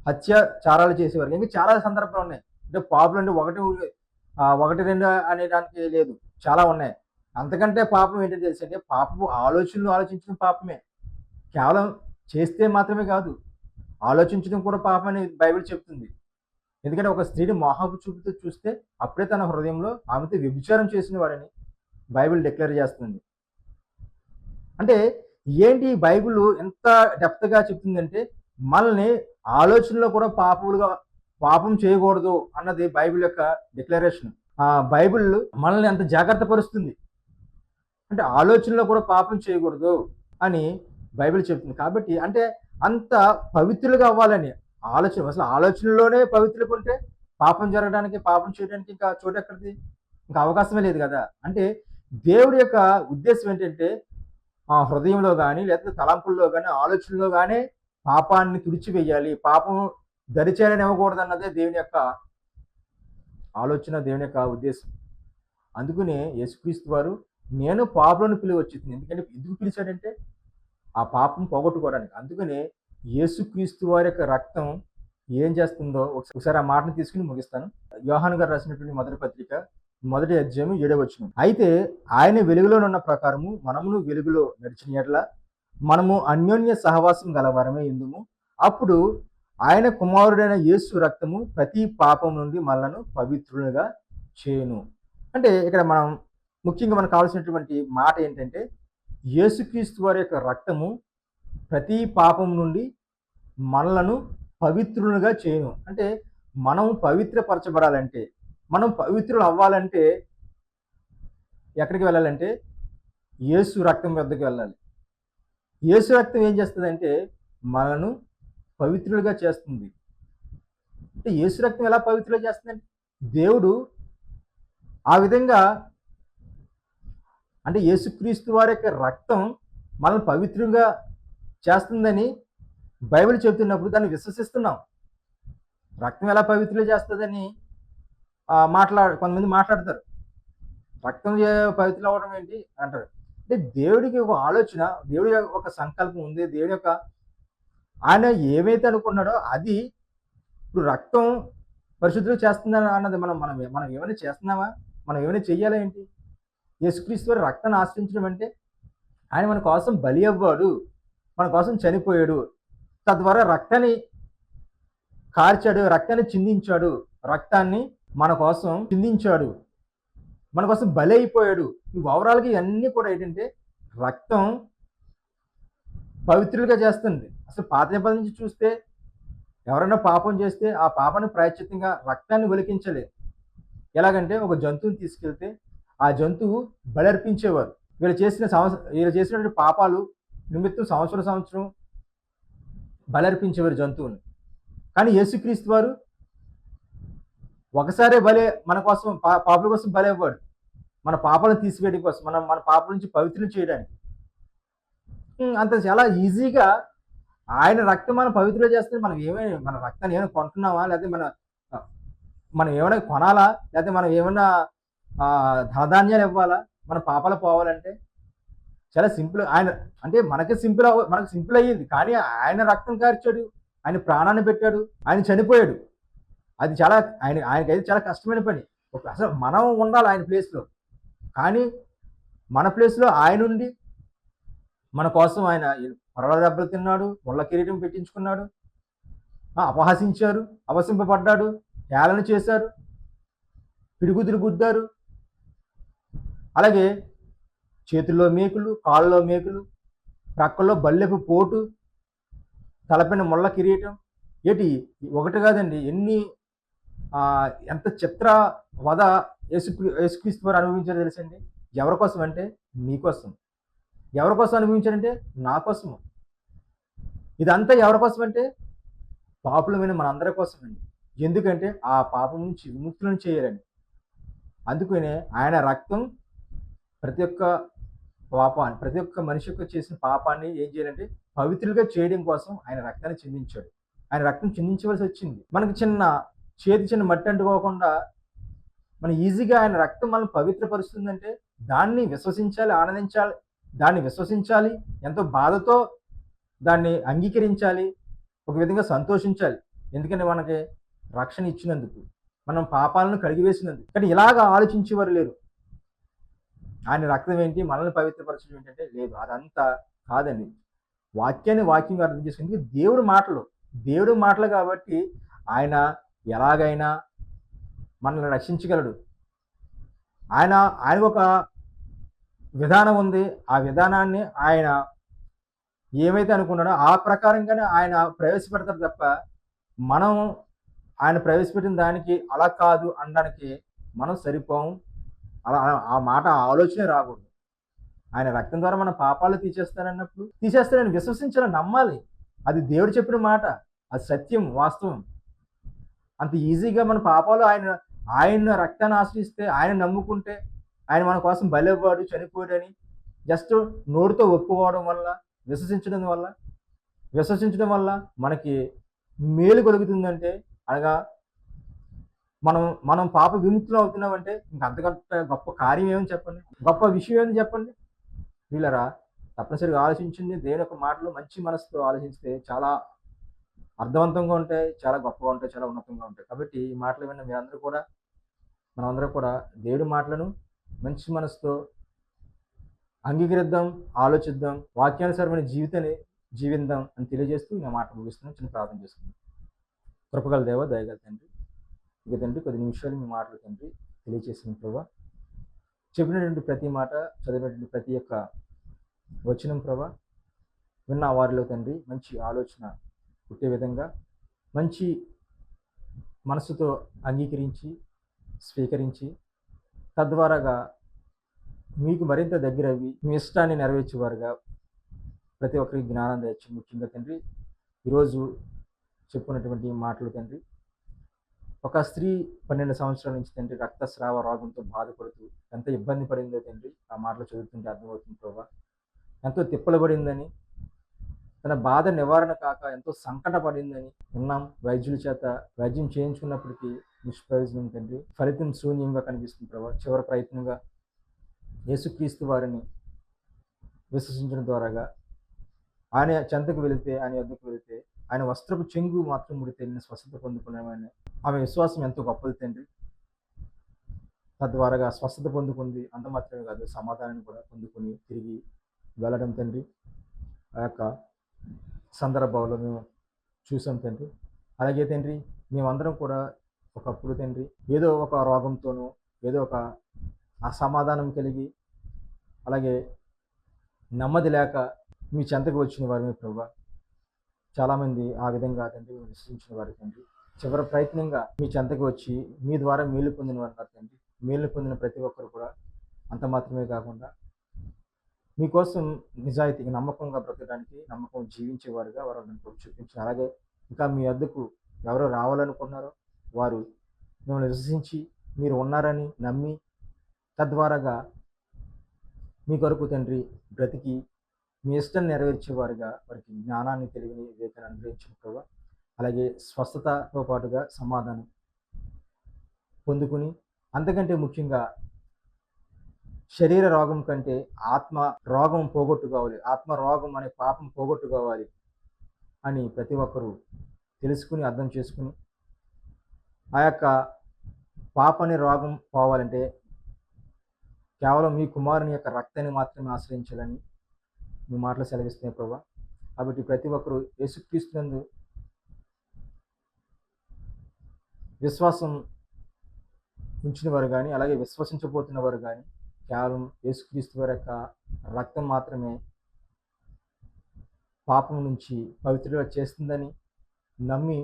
S1: హత్యాచారాలు చేసేవారు. ఇంకా చాలా సందర్భాలు ఉన్నాయి. అంటే పాపులు అంటే ఒకటి రెండు అనేదానికి లేదు, చాలా ఉన్నాయి. అంతకంటే పాపం ఏంటో తెలుసు అంటే పాపము ఆలోచనలు ఆలోచించడం పాపమే. కేవలం చేస్తే మాత్రమే కాదు, ఆలోచించడం కూడా పాపం అని బైబిల్ చెప్తుంది. ఎందుకంటే ఒక స్త్రీని మోహపు చూపుతో చూస్తే అప్పుడే తన హృదయంలో ఆమెతో వ్యభిచారం చేసిన వాడని బైబిల్ డిక్లేర్ చేస్తుంది. అంటే ఏంటి బైబిల్ ఎంత డెప్త్గా చెప్తుందంటే మనల్ని ఆలోచనలో కూడా పాపం చేయకూడదు అన్నది బైబిల్ యొక్క డిక్లరేషన్. ఆ బైబిల్ మనల్ని ఎంత జాగ్రత్త పరుస్తుంది అంటే ఆలోచనలో కూడా పాపం చేయకూడదు అని బైబిల్ చెప్తుంది. కాబట్టి అంటే అంత పవిత్రులుగా అవ్వాలని ఆలోచన, అసలు ఆలోచనలోనే పవిత్రులు ఉంటే పాపం జరగడానికి, పాపం చేయడానికి ఇంకా చోటు ఎక్కడిది, ఇంకా అవకాశమే లేదు కదా. అంటే దేవుడి యొక్క ఉద్దేశం ఏంటంటే ఆ హృదయంలో కానీ లేకపోతే తలంపుల్లో కానీ ఆలోచనలో కానీ పాపాన్ని తుడిచివేయాలి, పాపం దరిచేరని ఇవ్వకూడదు అన్నదే దేవుని యొక్క ఆలోచన, దేవుని యొక్క ఉద్దేశం. అందుకనే యేసుక్రీస్తు వారు నేను పాపులను పిలువ వచ్చింది. ఎందుకంటే ఎందుకు పిలిచాడంటే ఆ పాపం పోగొట్టుకోవడానికి. అందుకనే యేసుక్రీస్తు వారి యొక్క రక్తం ఏం చేస్తుందో ఒకసారి ఆ మాటను తీసుకుని ముగిస్తాను. యోహాను గారు రాసినటువంటి మొదటి పత్రిక 1వ అధ్యాయం 7వ వచనం. అయితే ఆయన వెలుగులోనున్న ప్రకారము మనమును వెలుగులో నడిచిన యెడల మనము అన్యోన్య సహవాసం గలవారమే ఇందుము. అప్పుడు ఆయన కుమారుడైన యేసు రక్తము ప్రతి పాపం నుండి మనలను పవిత్రులుగా చేయును. అంటే ఇక్కడ మనం ముఖ్యంగా మనకు కావాల్సినటువంటి మాట ఏంటంటే యేసుక్రీస్తు వారి యొక్క రక్తము ప్రతి పాపం నుండి మనలను పవిత్రులుగా చేయును. అంటే మనం పవిత్రపరచబడాలంటే, మనం పవిత్రులు అవ్వాలంటే ఎక్కడికి వెళ్ళాలంటే యేసు రక్తం వద్దకు వెళ్ళాలి. యేసు రక్తం ఏం చేస్తుందంటే మనను పవిత్రులుగా చేస్తుంది. అంటే యేసు రక్తం ఎలా పవిత్రులుగా చేస్తుందంటే దేవుడు ఆ విధంగా, అంటే యేసుక్రీస్తు వారి యొక్క రక్తం మనల్ని పవిత్రంగా చేస్తుందని బైబిల్ చెబుతున్నప్పుడు దాన్ని విశ్వసిస్తున్నాం. రక్తం ఎలా పవిత్రులు చేస్తుందని కొంతమంది మాట్లాడతారు. రక్తం పవిత్రులు అవ్వడం ఏంటి అంటారు. అంటే దేవుడికి ఒక ఆలోచన, దేవుడి ఒక సంకల్పం ఉంది. దేవుడి యొక్క ఆయన ఏమైతే అనుకున్నాడో అది ఇప్పుడు రక్తం పరిశుద్ధులు చేస్తుందని అన్నది మనం మనం మనం ఏమైనా చేస్తున్నామా? మనం ఏమైనా చెయ్యాలా ఏంటి? యేసుక్రీస్తు వారి రక్తాన్ని ఆశ్రయించడం అంటే ఆయన మన కోసం బలి అవ్వాడు, మన కోసం చనిపోయాడు, తద్వారా రక్తాన్ని కార్చాడు, రక్తాన్ని చిందించాడు, రక్తాన్ని మన కోసం చిందించాడు, మన కోసం బలి అయిపోయాడు. ఈ ఓవరాల్గా ఇవన్నీ కూడా ఏంటంటే రక్తం పవిత్రులుగా చేస్తుంది. అసలు పాత నిబంధన నుంచి చూస్తే ఎవరైనా పాపం చేస్తే ఆ పాపాన్ని ప్రాయశ్చిత్తంగా రక్తాన్ని ఒలికించాలి. ఎలాగంటే ఒక జంతువుని తీసుకెళ్తే ఆ జంతువు బలి అర్పించేవారు. వీళ్ళు చేసినటువంటి పాపాలు నిమిత్తం సంవత్సరం బలి అర్పించేవారు జంతువుని. కానీ యేసుక్రీస్తు వారు ఒకసారే మన కోసం పాపుల కోసం బలి అవ్వాడు. మన పాపాలను తీసివేయడం కోసం, మన పాపల నుంచి పవిత్రం చేయడానికి. అంత చాలా ఈజీగా ఆయన రక్తం మనం పవిత్రం చేస్తే మన రక్తాన్ని ఏమైనా కొంటున్నామా, లేకపోతే మనం ఏమైనా కొనాలా, లేకపోతే మనం ఏమైనా ధనధాన్యాలు ఇవ్వాలా మన పాపాలు పోవాలంటే? చాలా సింపుల్. ఆయన అంటే మనకు సింపుల్ అయ్యింది. కానీ ఆయన రక్తం కార్చాడు, ఆయన ప్రాణాన్ని పెట్టాడు, ఆయన చనిపోయాడు. అది చాలా ఆయనకైతే చాలా కష్టమైన పని. అసలు మనం ఉండాలి ఆయన ప్లేస్లో. కానీ మన ప్లేస్లో ఆయన ఉండి మన కోసం ఆయన పరల దెబ్బలు తిన్నాడు, ముళ్ళ కిరీటం పెట్టించుకున్నాడు, అపహసించారు, అవసింపబడ్డాడు, హేళన చేశారు, పిడుగుదులు గుద్దారు. అలాగే చేతుల్లో మేకులు, కాళ్ళలో మేకులు, ప్రక్కల్లో బల్లెపు పోటు, తలపైన ముళ్ళ కిరీటం. ఒకటి కాదండి, ఎంత చిత్ర వధ యేసుక్రీస్తు వారు అనుభవించారో తెలుసండి. ఎవరి కోసం అంటే మీకోసం. ఎవరి కోసం అనుభవించారంటే నా కోసము. ఇదంతా ఎవరి కోసం అంటే పాపులమైన మనందరి కోసం అండి. ఎందుకంటే ఆ పాపం నుంచి విముక్తులను చేయాలని. అందుకనే ఆయన రక్తం ప్రతి ఒక్క మనిషి యొక్క చేసిన పాపాన్ని ఏం చేయాలంటే పవిత్రులుగా చేయడం కోసం ఆయన రక్తాన్ని చిందించాడు. ఆయన రక్తం చిందించవలసి వచ్చింది. మనకి చిన్న మట్టి అంటుకోకుండా మనం ఈజీగా ఆయన రక్తం మనల్ని పవిత్రపరుస్తుందంటే దాన్ని విశ్వసించాలి, ఆనందించాలి, దాన్ని విశ్వసించాలి, ఎంతో బాధతో దాన్ని అంగీకరించాలి, ఒక విధంగా సంతోషించాలి. ఎందుకంటే మనకి రక్షణ ఇచ్చినందుకు, మనం పాపాలను కడిగివేసినందుకు. కానీ ఇలాగా ఆలోచించేవారు లేరు. ఆయన రక్తం ఏంటి, మనల్ని పవిత్రపరచడం ఏంటంటే లేదు, అదంతా కాదండి. వాక్యంగా అర్థం చేసుకుంటే దేవుడు మాటలు కాబట్టి ఆయన ఎలాగైనా మనల్ని రక్షించగలడు. ఆయన ఒక విధానం ఉంది. ఆ విధానాన్ని ఆయన ఏమైతే అనుకున్నాడో ఆ ప్రకారంగానే ఆయన ప్రవేశపెడతారు తప్ప మనం ఆయన ప్రవేశపెట్టిన దానికి అలా కాదు అనడానికి మనం సరిపోం. అలా ఆలోచనే రాకూడదు. ఆయన రక్తం ద్వారా మన పాపాలు తీసేస్తానని విశ్వసించాలని నమ్మాలి. అది దేవుడు చెప్పిన మాట, అది సత్యం, వాస్తవం. అంత ఈజీగా మన పాపాలు ఆయన రక్తాన్ని ఆశ్రయిస్తే, ఆయన నమ్ముకుంటే, ఆయన మన కోసం బలి అవ్వాడు, చనిపోయాడని జస్ట్ నోటితో ఒప్పుకోవడం వల్ల, విశ్వసించడం వల్ల మనకి మేలు కలుగుతుందంటే అనగా మనం మనం పాప విముక్తులు అవుతున్నామంటే ఇంక అంతకంటే గొప్ప కార్యం ఏమని చెప్పండి, గొప్ప విషయం ఏమని చెప్పండి. వీళ్ళరా తప్పనిసరిగా ఆలోచించింది దేవుని యొక్క మాటలు మంచి మనసుతో ఆలోచిస్తే చాలా అర్థవంతంగా ఉంటాయి, చాలా గొప్పగా ఉంటాయి, చాలా ఉన్నతంగా ఉంటాయి. కాబట్టి ఈ మాటలు విన్న మీరందరూ కూడా మనమందరం కూడా దేవుడి మాటలను మంచి మనసుతో అంగీకరిద్దాం, ఆలోచిద్దాం, వాక్యానుసారమైన జీవితాన్ని జీవిద్దాం అని తెలియజేస్తూ నా మాట ముగిస్తున్నాను. చిన్న ప్రార్థన చేసుకుందాం. కృపగల దేవ, దయగల తండ్రి, ఇక తండ్రి కొద్ది నిమిషాలు మీ మాటలు తండ్రి తెలియజేసిన ప్రభా, చెప్పినటువంటి ప్రతి మాట, చదివినటువంటి ప్రతి ఒక్క వచనం ప్రభా, విన్న వారిలో తండ్రి మంచి ఆలోచన పుట్టే విధంగా మంచి మనసుతో అంగీకరించి స్వీకరించి తద్వారాగా మీకు మరింత దగ్గరవి మీ ఇష్టాన్ని నెరవేర్చేవారుగా ప్రతి ఒక్కరికి జ్ఞానం తెచ్చి ముఖ్యంగా తండ్రి ఈరోజు చెప్పుకున్నటువంటి మాటలు తండ్రి, ఒక స్త్రీ 12 సంవత్సరాల నుంచి తండ్రి రక్తస్రావ రోగంతో బాధపడుతూ ఎంత ఇబ్బంది పడిందో తండ్రి ఆ మాటలు చదువుతుంటే అర్థమవుతుంది ప్రభా. ఎంతో తిప్పలు పడిందని, తన బాధ నివారణ కాక ఎంతో సంకట పడిందని విన్నాం. వైద్యుల చేత వైద్యం చేయించుకున్నప్పటికీ నిష్ప్రయోజనం తండ్రి, ఫలితం శూన్యంగా కనిపిస్తుంది ప్రభా. చివరి ప్రయత్నంగా యేసుక్రీస్తు వారిని విశ్వసించడం ద్వారాగా ఆయన చెంతకు వెళితే, ఆయన యొద్దకు వెళితే ఆయన వస్త్రపు చెంగు మాత్రం ముడితే నేను స్వస్థత పొందుకున్నామని ఆమె విశ్వాసం ఎంతో గొప్పది తండ్రి. తద్వారాగా స్వస్థత పొందుకుంది, అంత మాత్రమే కాదు సమాధానాన్ని కూడా పొందుకుని తిరిగి వెళ్ళడం తండ్రి ఆ యొక్క సందర్భంలో మేము చూసాం తండ్రి. అలాగే తండ్రి మేమందరం కూడా ఒకప్పుడు తండ్రి ఏదో ఒక రోగంతోనూ ఏదో ఒక అసమాధానం కలిగి అలాగే నెమ్మది లేక మీ చెంతకు వచ్చిన వారిని ప్రభా. చాలామంది ఆ విధంగా తండ్రి విశ్వసించిన వారి తండ్రి చివరి ప్రయత్నంగా మీ చెంతకు వచ్చి మీ ద్వారా మేలు పొందిన వారు తండ్రి. మేలు పొందిన ప్రతి ఒక్కరు కూడా అంత మాత్రమే కాకుండా మీకోసం నిజాయితీగా నమ్మకంగా బ్రతకడానికి, నమ్మకం జీవించేవారుగా వారు చూపించారు. అలాగే ఇంకా మీ వద్దకు ఎవరో రావాలనుకున్నారో వారు మిమ్మల్ని విశ్వసించి మీరు ఉన్నారని నమ్మి తద్వారాగా మీ కొరకు తండ్రి బ్రతికి మీ ఇష్టం నెరవేర్చేవారుగా వారికి జ్ఞానాన్ని, తెలివిని, వివేకాన్ని అనుగ్రహించిన ప్రభావ. అలాగే స్వస్థతతో పాటుగా సమాధానం పొందుకుని అంతకంటే ముఖ్యంగా శరీర రోగం కంటే ఆత్మ రోగం పోగొట్టుకోవాలి, ఆత్మ రోగం అనే పాపం పోగొట్టుకోవాలి అని ప్రతి ఒక్కరూ తెలుసుకుని అర్థం చేసుకుని ఆ యొక్క పాప అనే రోగం పోవాలంటే కేవలం మీ కుమారుని యొక్క రక్తాన్ని మాత్రమే ఆశ్రయించాలని మీ మాటలు సెలవిస్తున్నాయి ప్రభా. కాబట్టి ప్రతి ఒక్కరూ యేసుక్రీస్తునందు విశ్వాసం ఉంచిన వారు కానీ అలాగే విశ్వసించబోతున్న వారు కానీ కేవలం యేసుక్రీస్తు వారి యొక్క రక్తం మాత్రమే పాపం నుంచి పవిత్రులుగా చేస్తుందని నమ్మి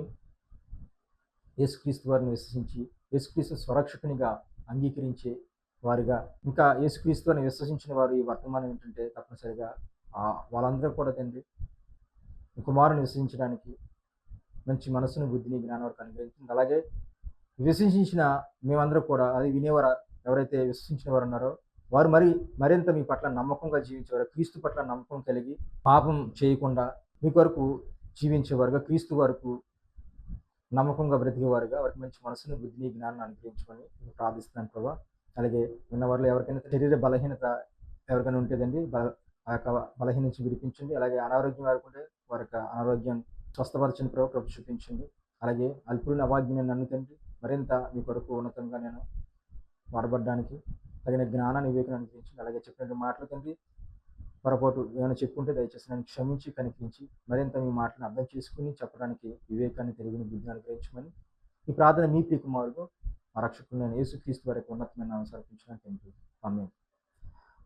S1: యేసుక్రీస్తు వారిని విశ్వసించి యేసుక్రీస్తు స్వరక్షకునిగా అంగీకరించే వారిగా, ఇంకా యేసుక్రీస్తు వారిని విశ్వసించిన వారు ఈ వర్తమానం ఏంటంటే తప్పనిసరిగా వాళ్ళందరూ కూడా తండ్రి కుమారుని విశ్వసించడానికి మంచి మనసును, బుద్ధిని, జ్ఞానం వరకు అనుగ్రహించింది. అలాగే విశ్వసించిన మేమందరూ కూడా అది వినేవారు ఎవరైతే విశ్వసించిన వారు ఉన్నారో వారు మరింత మీ పట్ల నమ్మకంగా జీవించేవారు, క్రీస్తు పట్ల నమ్మకం కలిగి పాపం చేయకుండా మీ కొరకు జీవించేవారుగా, క్రీస్తు వరకు నమ్మకంగా బ్రతికేవారుగా వారికి మంచి మనసును, బుద్ధిని, జ్ఞానాన్ని అనుగ్రహించమని ప్రార్థిస్తున్నాను ప్రభా. అలాగే ఉన్నవారిలో ఎవరికైనా శరీర బలహీనత ఎవరికైనా ఉంటేదండి ఆ యొక్క బలహీన నుంచి విడిపించండి. అలాగే అనారోగ్యం వారుకుంటే వారి యొక్క అనారోగ్యం స్వస్థపరచని ప్రభు చూపించండి. అలాగే అల్పులను అవాజ్ఞని నన్ను తండ్రి మరింత మీ కొరకు ఉన్నతంగా నేను వాడబడ్డానికి తగిన జ్ఞానాన్ని, వివేకాన్ని అనుగ్రహించండి. అలాగే చెప్పినట్టు మాటలు తండ్రి పొరపాటు ఏమైనా చెప్పుకుంటే దయచేసి నన్ను క్షమించి కనిపించి మరింత మీ మాటలను అర్థం చేసుకుని చెప్పడానికి వివేకాన్ని, తెలివిని, బుద్ధిని అనుగ్రహించమని ఈ ప్రార్థన మీ ప్రియ కుమారుడు మా రక్షకుడు నేను యేసుక్రీస్తు వారికి ఉన్నతమైన నామమున సమర్పించడానికి తండ్రి ఆమేన్.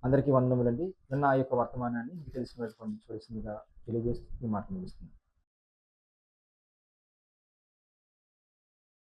S1: అందరికీ వందనములండి. నిన్న ఆ యొక్క వర్తమానాన్ని మీకు తెలిసిన వారికి పంపించవలసిందిగా తెలియజేస్తూ ఈ మాట ముగిస్తుంది.